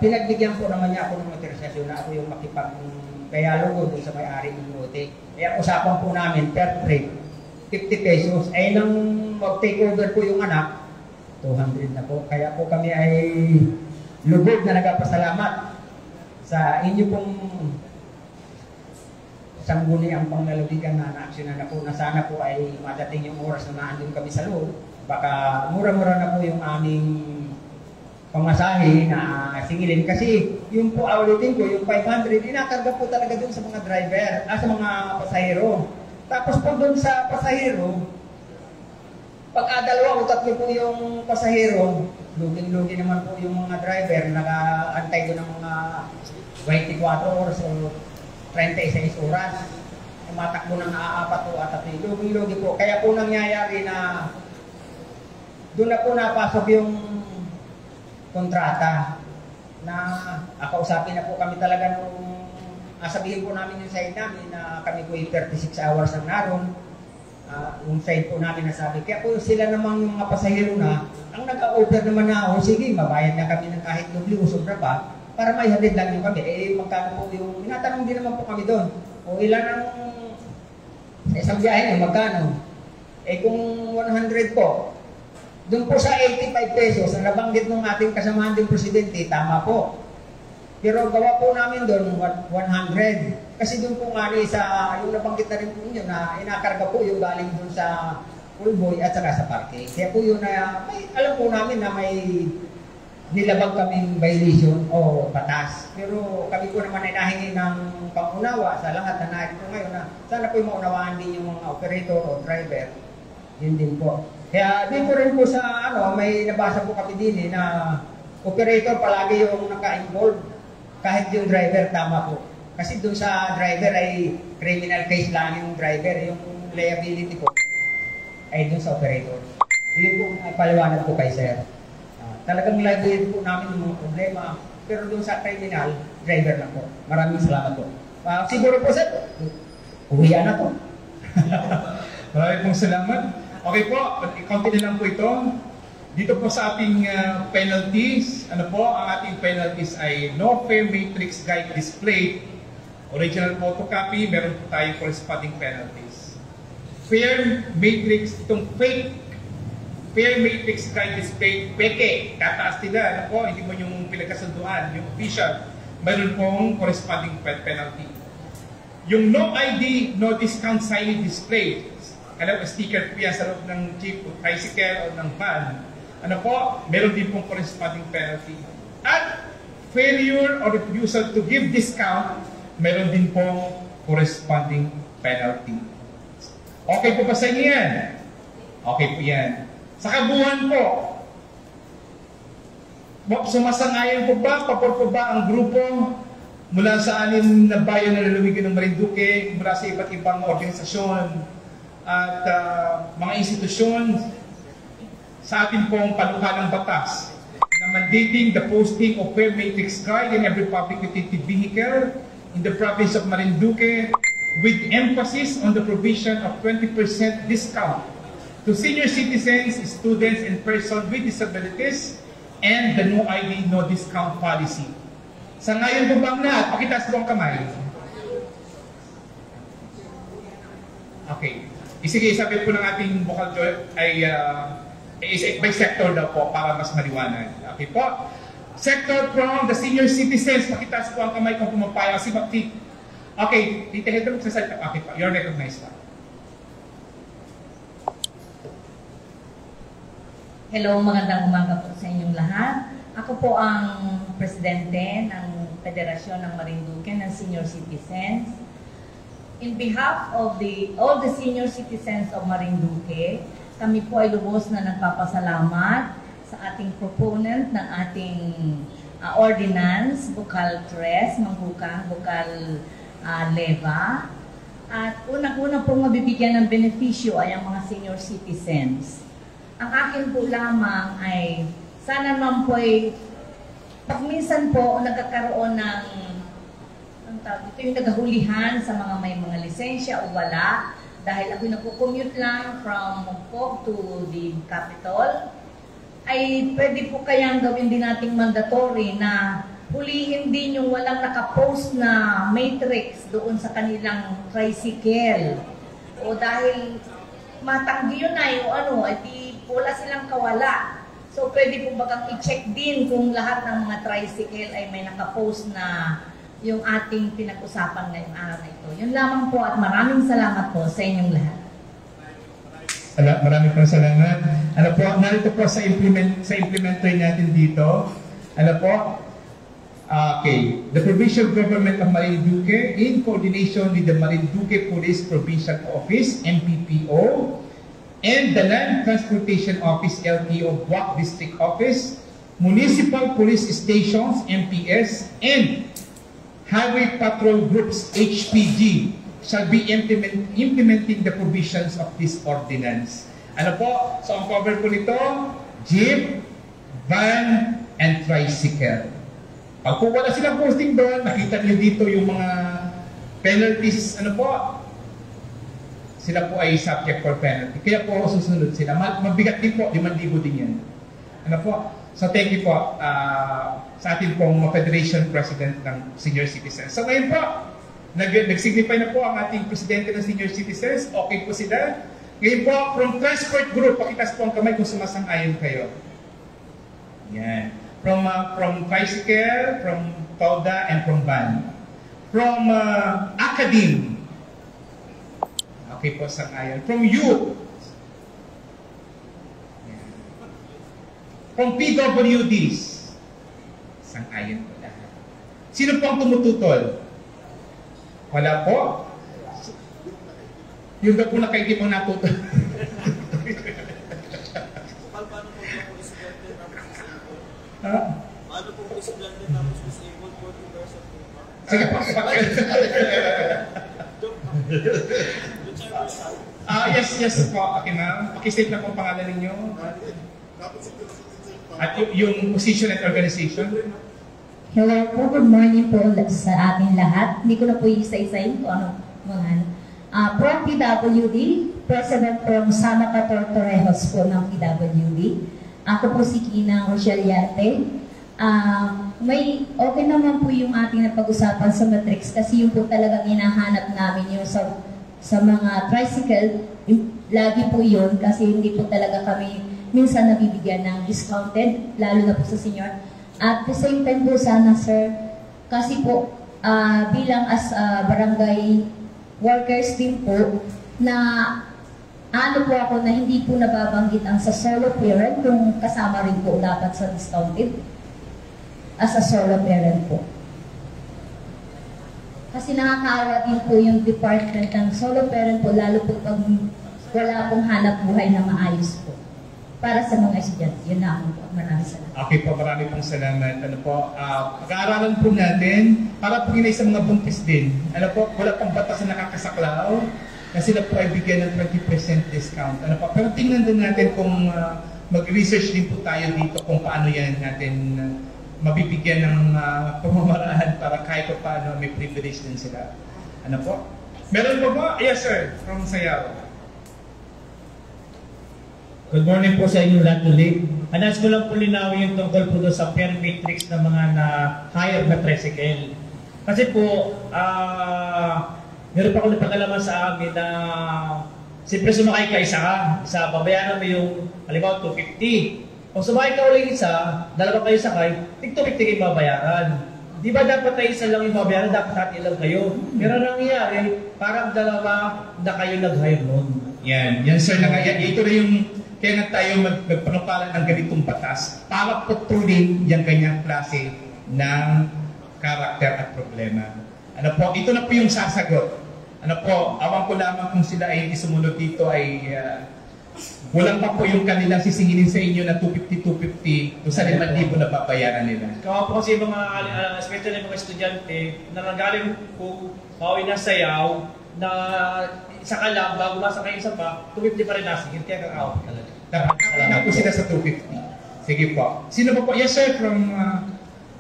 Pinagbigyan po naman niya ako ng motorisasyon na ako yung makipag-dialogo dun sa may-ari ng lote. Kaya usapan po namin per trip, 50 pesos. Nang mag-take over po yung anak, 200 na po. Kaya po kami ay lubog na nagpasalamat sa inyo pong sangguni ang panglalabigan na naaksyonan na po na sana po ay madating yung oras na naandun kami sa loob. Baka mura-mura na po yung aming pamasahe na singilin. Kasi yung po ulitin ko, yung 500, inakarga po talaga dun sa mga driver, sa mga pasahero. Tapos po dun sa pasahero, pag 2 o 3 po yung pasahero, lugin-lugin naman po yung mga driver, nag-aantay doon ng mga 24 oras o 36 oras. Matakbo ng 4 o 4, lugin-lugin po. Kaya po nangyayari na doon na po napasok yung kontrata na kausapin na po kami talaga nung sabihin po namin yung side namin na kami po yung 36 hours ang naroon. Yung side po namin nasabi. Kaya po sila namang yung mga pasahero na ang nag-over naman na sige, mabayad na kami ng kahit doble o sobra pa para may hatid lang yung kami. Magkano po yung, tinatanong din naman po kami doon. O ilan ang sa isang biyahe nyo, magkano? Kung 100 po, doon po sa 85 pesos, ang nabanggit ng ating kasamahan din presidente, tama po. Pero gawa po namin doon 100. Kasi doon po nga sa, yung nabanggit na rin po nyo na inakarga po yung galing doon sa Ulboy at saka sa parking. Kaya po yun na, alam po namin na may nilabag kaming violation o batas. Pero kami po naman ay nahingi ng pangunawa sa lahat na nahin po ngayon na sana po maunawaan din yung mga operator o driver. Yun din po. Kaya din po rin po sa may nabasa po kami din na operator palagi yung naka-involve. Kahit yung driver, tama po. Kasi doon sa driver ay criminal case lang yung driver. Yung liability po ay doon sa operator. Yun po paliwanag po kay Sir. Talagang liability po namin yung mga problema. pero doon sa terminal, driver lang po. Maraming salamat po. Siguro po sir, uwian na to. Maraming pong salamat. Okay po, i-county na lang po ito. Dito po sa ating penalties, ang ating penalties ay no fare matrix guide displayed, original photocopy, meron po tayong corresponding penalties. Fare matrix, itong fake fare matrix guide displayed, peke, tataas nila, hindi mo yung pinagkasunduan, yung official, meron pong corresponding penalty. Yung no ID, no discount signage displayed, alam, sticker po yan sa loob ng jeep, tricycle, o ng van, meron din pong corresponding penalty. At failure or refusal to give discount, meron din pong corresponding penalty. Okay po ba sa inyo yan? Okay po yan. Sa kabuuan po, sumasangayon po ba, pabor po ba ang grupo mula sa 6 na bayan na lalawigan ng Marinduque, mula sa iba't ibang organisasyon at mga institusyon sa ating pong panukalang batas na mandating the posting of fare matrix guide in every public utility vehicle in the province of Marinduque with emphasis on the provision of 20% discount to senior citizens, students, and persons with disabilities, and the no ID, no discount policy. Sa ngayon po bang lahat? Pakitaas po ang kamay. Okay. Sige, sabi po ng ating vocal ay by sector daw po para mas maliwanag. Okay po. Sector from the senior citizens, pakitaas po ang kamay kung pumapayag. Okay, Tita Hedro, magsasalita. Okay po, you're recognized po. Hello, magandang umaga po sa inyong lahat. Ako po ang presidente ng Federasyon ng Marinduque ng Senior Citizens. In behalf of all the senior citizens of Marinduque, kami po ay lubos na nagpapasalamat sa ating proponent ng ating ordinance, Bukal 3, Manghukang, Bukal Leva. At unang-unang pong mabibigyan ng benepisyo ay ang mga senior citizens. Ang akin po lamang ay sana naman po ay pag minsan po nagkakaroon ng ito yung nagahulihan sa mga may mga lisensya o wala dahil ako nagko-commute lang from Mongkok to the capital ay pwede po kayang gawin din nating mandatory na hulihin din yung walang nakapost na matrix doon sa kanilang tricycle o dahil matanggi yun na yung wala silang kawala. So, pwede po bagang i-check din kung lahat ng mga tricycle ay may nakapost na yung ating pinag-usapan ngayong araw na ito. Yun lamang po at maraming salamat po sa inyong lahat. Maraming pong salamat. Narito po sa implementer natin dito. Okay. The Provincial Government of Marinduque in coordination with the Marinduque Police Provincial Office, MPPO, and the Land Transportation Office, LTO, Buwak District Office, Municipal Police Stations, MPS, and Highway Patrol Groups, HPG, shall be implementing the provisions of this ordinance. So ang cover po nito, jeep, van, and tricycle. Pag po wala silang posting doon, nakita niyo dito yung mga penalties, sila po ay subject for penalty. Kaya po susunod sila. Mabigat din po, 5,000 din yan. So thank you po sa ating pong Federation President ng Senior Citizens. So ngayon po, nag-signify na po ang ating Presidente ng Senior Citizens. Okay po sila. Ngayon po, from Transport Group, pakitas po ang kamay kung sumasang-ayon kayo. Yan. From tricycle, from Toda, and from van. From Academe. Okay po, sang-ayon. From you. Yan. From PWDs. Sang-ayon po lahat. Sino po ang tumututol? Wala po. Yung daw po nakaigip ang natutol. Paano po po estudyante tapos disabled 40% po ba? Sige po. Yes po. Okay ma'am. Pakistate na po ang pangalan ninyo. At yung position at organization. Hello po, good morning po sa ating lahat. Hindi ko na po isa-isayin kung ano mga from PWD, President from Sana Tortorejos po ng PWD. Ako po si Kina Rocheliate. May okay naman po yung ating napag-usapan sa matrix kasi yung po talagang hinahanap namin yung sa mga tricycle, lagi po yun kasi hindi po talaga kami minsan nabibigyan ng discounted, lalo na po sa senior. At the same time po sana sir, kasi po bilang as barangay workers din po, na ano po ako na hindi po nababanggit ang sa solo parent kung kasama rin po dapat sa discounted as a solo parent po. Kasi nakakaawa din po yung department ng solo parent po, lalo po pag wala pong hanap buhay na maayos po. Para sa mga estudyante, yun na ako po. Maraming salamat. Okay po, marami pong salamat. Ano po, pag-aaralan po natin, para po yun ay sa mga buntis din. Ano po, wala pang batas na nakakasaklaw na sila po ay bigyan ng 20% discount. Ano po, pero tingnan din natin kung mag-research din po tayo dito kung paano yan natin mabibigyan ng pamamaraan para kahit pa paano may privilege din sila. Ano po? Meron po ba? Yes sir, from Sayaw. Good morning po sa inyong lahat ulit. Anas ko lang po linawin yung tungkol po doon sa fare matrix ng mga na-hire na tricycle. Kasi po, meron pa akong napagalaman sa amin na siyempre sumakay ka isa, babayaran mo yung halimbawa 250. Kung sumakay ka ulit isa, dalawa kayo sakay, tig 250 kayo babayaran. Di ba dapat na isa lang yung babayaran, dapat hati lang kayo. Pero nangyayari, parang dalawa na kayo nag-hire nun. Yan sir, ito na yung kaya na tayo magpanukalan ng ganitong batas para putulin yung ganyang klase ng karakter at problema. Ano po, ito na po yung sasagot. Ano po, awan ko lamang kung sila ay sumunod dito ay walang pa po yung kanilang sisingilin sa inyo na 250 kung sa 5,000 na papayaran nila. Kaya po kasi mga, especially mga estudyante na nanggaling po pauwi na sayaw na isa ka lang, bago nasa kayo isa pa, 250 pa rin nasigil, kaya kakao talaga. Salamat po sila sa 250. Sige po. Sino po po? Yes sir, from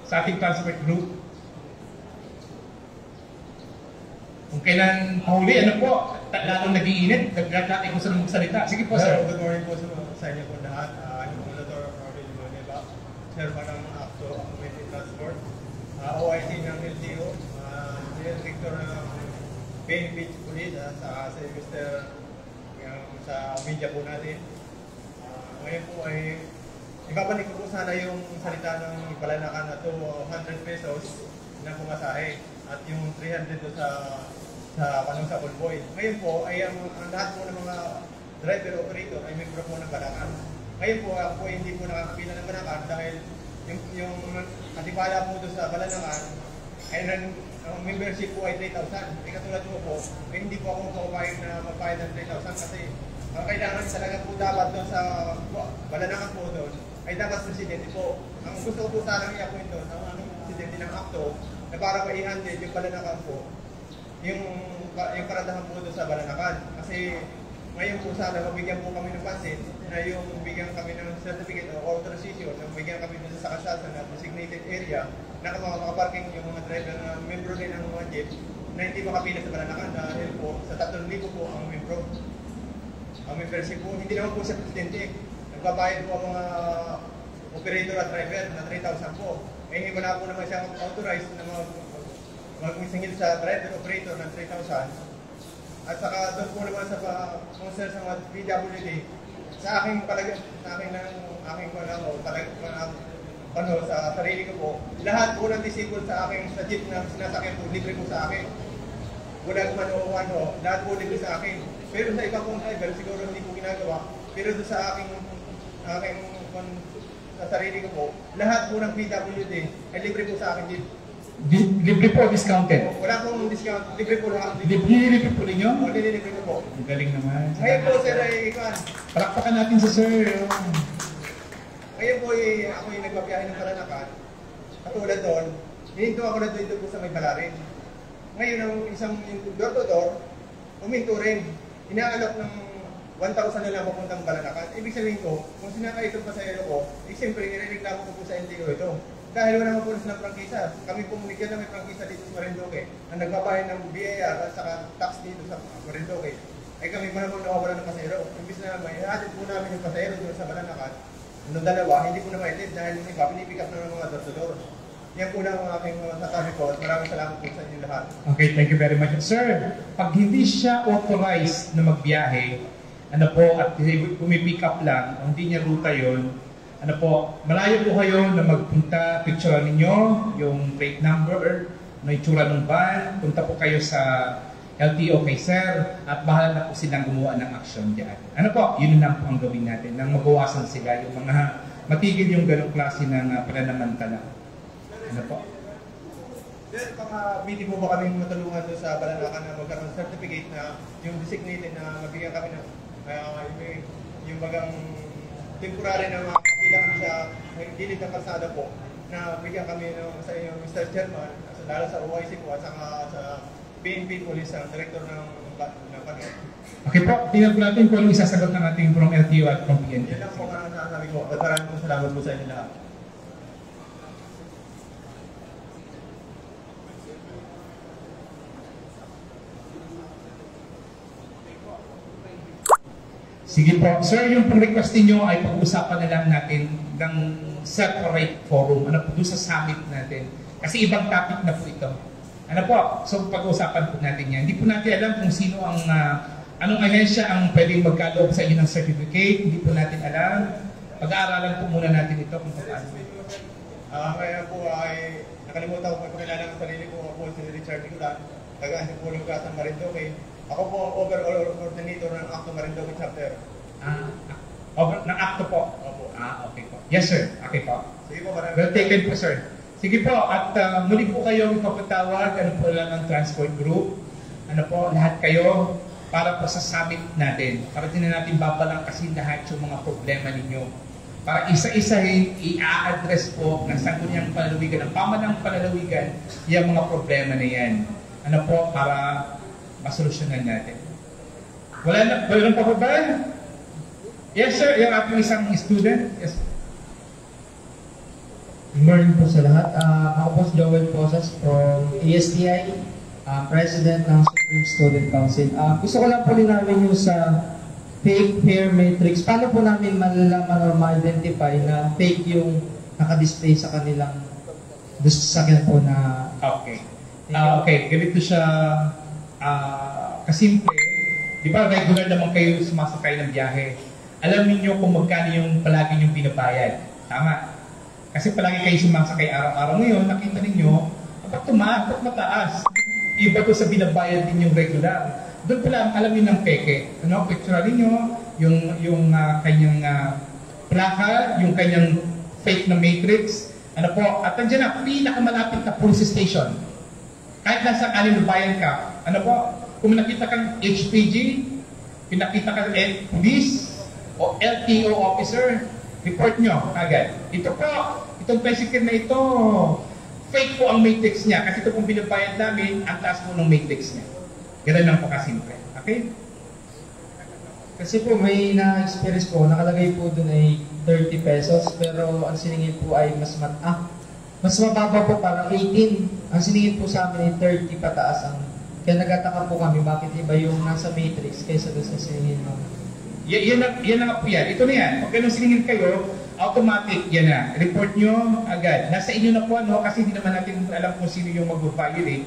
sa ating transport group. Kung kailan huli, ano po, lalong nag-iinit, nagkakatay ko sa nung salita. Sige po sir. Good morning po sa inyo po lahat. Yung po Dr. Rodel Maneba, chairman ng ACTO, Committee Transport, OIC ng LTO, director ng Bay Beach Police sa Mr. sa media po natin. Ngayon po ay ibabalik ko po sana yung salita ng Balanakan na to 100 pesos na pumasahe at yung 300 do sa sa Polboy. Ngayon po ay ang lahat po ng mga driver operator ay membro po ng Balakan. Ngayon po ako hindi po nakakapila ng Balakan dahil yung katibala po doon sa Balanakan ay ang membership po ay 3,000. Katulad po, hindi po ako makapayag na magbayad ng 3,000 kasi ang kailangan talaga po dapat doon sa Balanakan po doon ay dapat presidente po. Ang gusto ko po sana i-appoint doon ang presidente ng ACTO na para ma-i-handle yung Balanakan po, yung paradahan po doon sa Balanakan. Kasi ngayon po sana mabigyan po kami ng pansin na yung bigyan kami ng certificate o authorization na mabigyan kami doon sa kasasa na designated area na makaparking yung mga driver na membro din ng mga jeep na hindi makapila sa Balanakan dahil po sa 3,000 po ang membro. Ang membership po, hindi naman po siya presidente. Nagbabayad po ang mga operator at driver na 3,000 po. Eh wala po naman siyang authorized na mag-singil sa driver operator ng 3,000. At saka doon po naman sa concern sa mga PWD, sa aking sa sarili ko po, lahat po ng disable sa akin sa jeep na sinasakyan po, libre po sa akin. Walang man-o-ano, lahat po libre sa akin. Pero sa iba pong driver, siguro hindi po ginagawa. Pero doon sa aking sa sarili ko po, lahat po ng PWD ay libre po sa akin jeep. Libre po, discounted? Wala pong discount, libre po lahat. Libre po ninyo? O, libre ko po. Ang galing naman. Ngayon po, sir, ay ikaw. Palakpakan natin sa sir. Ngayon po, ako yung nagbabiyahe ng Balanakan. Katulad doon, hininto ako na dito po sa may Balarin. Ngayon, ang isang door-to-door, uminto rin. Inaalok ng 1,000 na lang papuntang Balanakan. Ibig sabihin ko, kung sinakay ito pa sa iyo ko, siyempre, nirereklamo ko po sa NTO ito. dahil wala naman po silang prangkisa, kami pumunigyan na may prangkisa dito sa Marinduque, ang nagbabayad ng BAR at saka tax dito sa Marinduque, ay kami pa naman nawawala ng pasahero. Imbis na may hatid po namin yung pasahero doon sa Balanakan, nung dalawa, hindi po na maitid dahil yung iba, pinipick up na ng mga door-to-door. Yan po lang ang aking masasabi ko at maraming salamat po sa inyo lahat. Okay, thank you very much. Sir, pag hindi siya authorized na magbiyahe, ano po, at pumipick up lang, hindi niya ruta yon, ano po, malayo po kayo na magpunta, picture ninyo, yung plate number, na itsura ng van, punta po kayo sa LTO kay sir, at bahala na po silang gumawa ng action dyan. Ano po, yun lang po ang gawin natin, nang mabawasan sila, yung mga matigil yung ganong klase ng pananamantala. Ano po? Sir, meeting po ba kami matulungan doon sa Balanakan na magkaroon ng certificate na yung designated na mabigyan kami ng yung bagang temporary na makapilang kami sa gilid ng kalsada po na bigyan kami sa inyo Mr. Chairman, lalo sa OIC po at saka sa PNP Police, ang Director ng Pagyan. Okay po, tingnan po natin kung anong isasagot ng ating from LTO at from PNP. Yan lang po ang nasasabi ko at maraming po salamat po sa inyo lahat. Sige po. Sir, yung pang-request niyo ay pag-usapan na lang natin ng separate forum. Ano po, doon sa summit natin. Kasi ibang topic na po ito. Ano po? So, pag-usapan po natin yan. Hindi po natin alam kung sino ang, anong ahensya ang pwedeng magkaloob sa inyo ng certificate. Hindi po natin alam. Pag-aaralan po muna natin ito kung paano. Kaya po ay nakalimutan ko pagkakilala ng sarili ko po si Richard Nicolan, taga-ahensya po ng Kasang Marinduque. Ako po ang overall coordinator ng Acto Marinduque chapter. Ng Acto po? Opo. Okay po. Yes sir. Okay po. Sige po, maraming. Well taken po sir. Sige po, at muli po kayong ipapatawag, ano po lang ang transport group, ano po, lahat kayo, para po sa summit natin. Para din natin babalangkasin lahat yung mga problema ninyo. Para isa-isahin, i-address po ng sangguniang panlalawigan, ng pamanang panlalawigan, yung mga problema na yan. Ano po, para masolusyonan natin. Wala pa po ba? Yes sir, yung ating isang student. Yes. Good morning po sa lahat. Ako po si Joel Posas from ASTI, President ng Supreme Student Council. Gusto ko lang po linawin yung sa fake fare matrix. Paano po namin malalaman or ma-identify na fake yung nakadisplay sa kanilang sasakyan po na... Okay. Okay, ganito siya kasimple. Di ba regular naman kayo sumasakay ng biyahe? Alam niyo kung magkano yung palagi yung pinabayad. Tama. Kasi palagi kayo sumasakay araw-araw ngayon, nakita ninyo, ba't mataas? Iba to sa binabayad din yung regular. Doon pala alam niyo ng peke. Ano, picture niyo yung kanyang plaka, yung kanyang fake na matrix. Ano po, at nandiyan na, pinakamalapit na police station. Kahit nasa kanin bayan ka, ano po, kung nakita kang HPG, pinakita kang police o LTO officer, report nyo agad. Ito po, itong tricycle na ito, fake po ang matrix niya. Kasi ito pong binabayad namin, ang taas po ng matrix niya. Ganun lang po kasimple. Okay? Kasi po may na-experience po, nakalagay po dun ay 30 pesos, pero ang siningin po ay mas mababa po, parang 18. Ang siningin po sa amin ay 30 pataas. Kaya nagtataka po kami bakit iba yung nasa matrix kaysa doon sa siningin mo. Yan na nga po yan. Ito na yan. Pag ganun siningin kayo, automatic yan na. Report nyo agad. Nasa inyo na po, no? Kasi hindi naman natin alam kung sino yung mag-violate.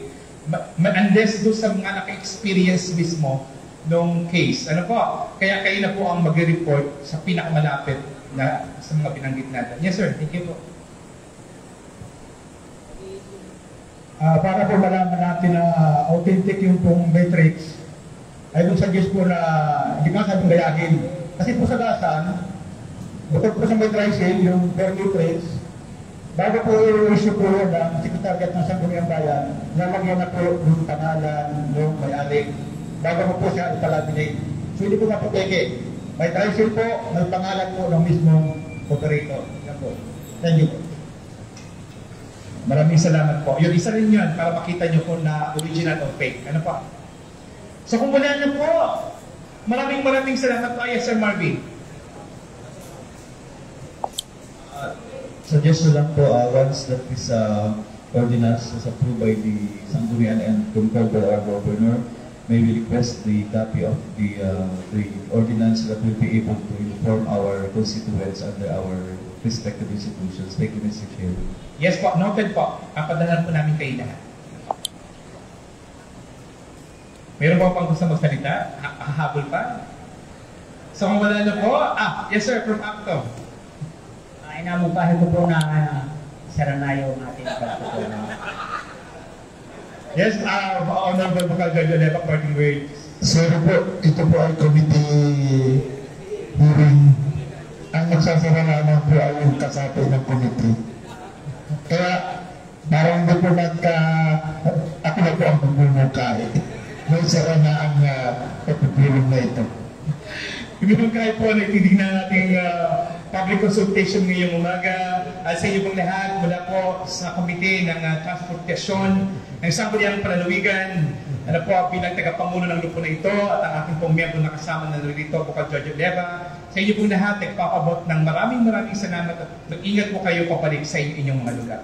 Unless doon sa mga naka-experience mismo nung case. Ano po? Kaya kayo na po ang mag-report sa pinakamalapit na sa mga binanggit natin. Yes sir. Thank you po. Para po malaman natin na authentic yung pong matrix, ay kung suggest po na hindi ka sabing gayahin. Kasi po sa gasan, bukod po sa may tricycle, yung per matrix, bago po i-issue po yun ang secretariat ng Sangguniang Bayan, nalagyan na po yung pangalan ng may-ari. Bago po siya ipalaminate. So hindi po mapapeke. May tricycle po, may pangalan po ng mismong operator. Yan po. Thank you. Maraming salamat po. Yun, isa rin yun para makita nyo po na original o fake. Ano pa? So kung wala na po, maraming salamat po. Yes, Sir Marvin. Suggestion lang po, once that this ordinance is approved by the Sangguniang and concurred by our governor, may we request the copy of the ordinance that will be able to inform our constituents under our respective institutions. Thank you, Mr. Chair. Yes po, noted po. Papadalan po namin kayo lahat. Meron po pang gusto magsalita? Hahabol pa? So kung wala na po, yes sir, from ACTO. Inamungkahin ko po na sara na yung ating pagtutunan. Yes, Honorable Bukal Joleva, parting words. Sir po, ito po ay committee hearing. Ang magsasara naman po ay yung kasapi ng committee. Kaya, parang hindi po ako na po ang bumumukay. May sara na ang pagpipilong na ito. Ngayon kahit po nagtitignan natin public consultation ngayong umaga sa inyo pong lahat mula po sa Komite ng Transportasyon ng Sangguniang Panlalawigan, ano po bilang tagapangulo ng grupo na ito at ang ating pong miyembro na kasama na narito, Bukal George Leva. Sa inyo pong lahat, nagpapabot ng maraming salamat at mag-ingat po kayo papalik sa inyong mga lugar.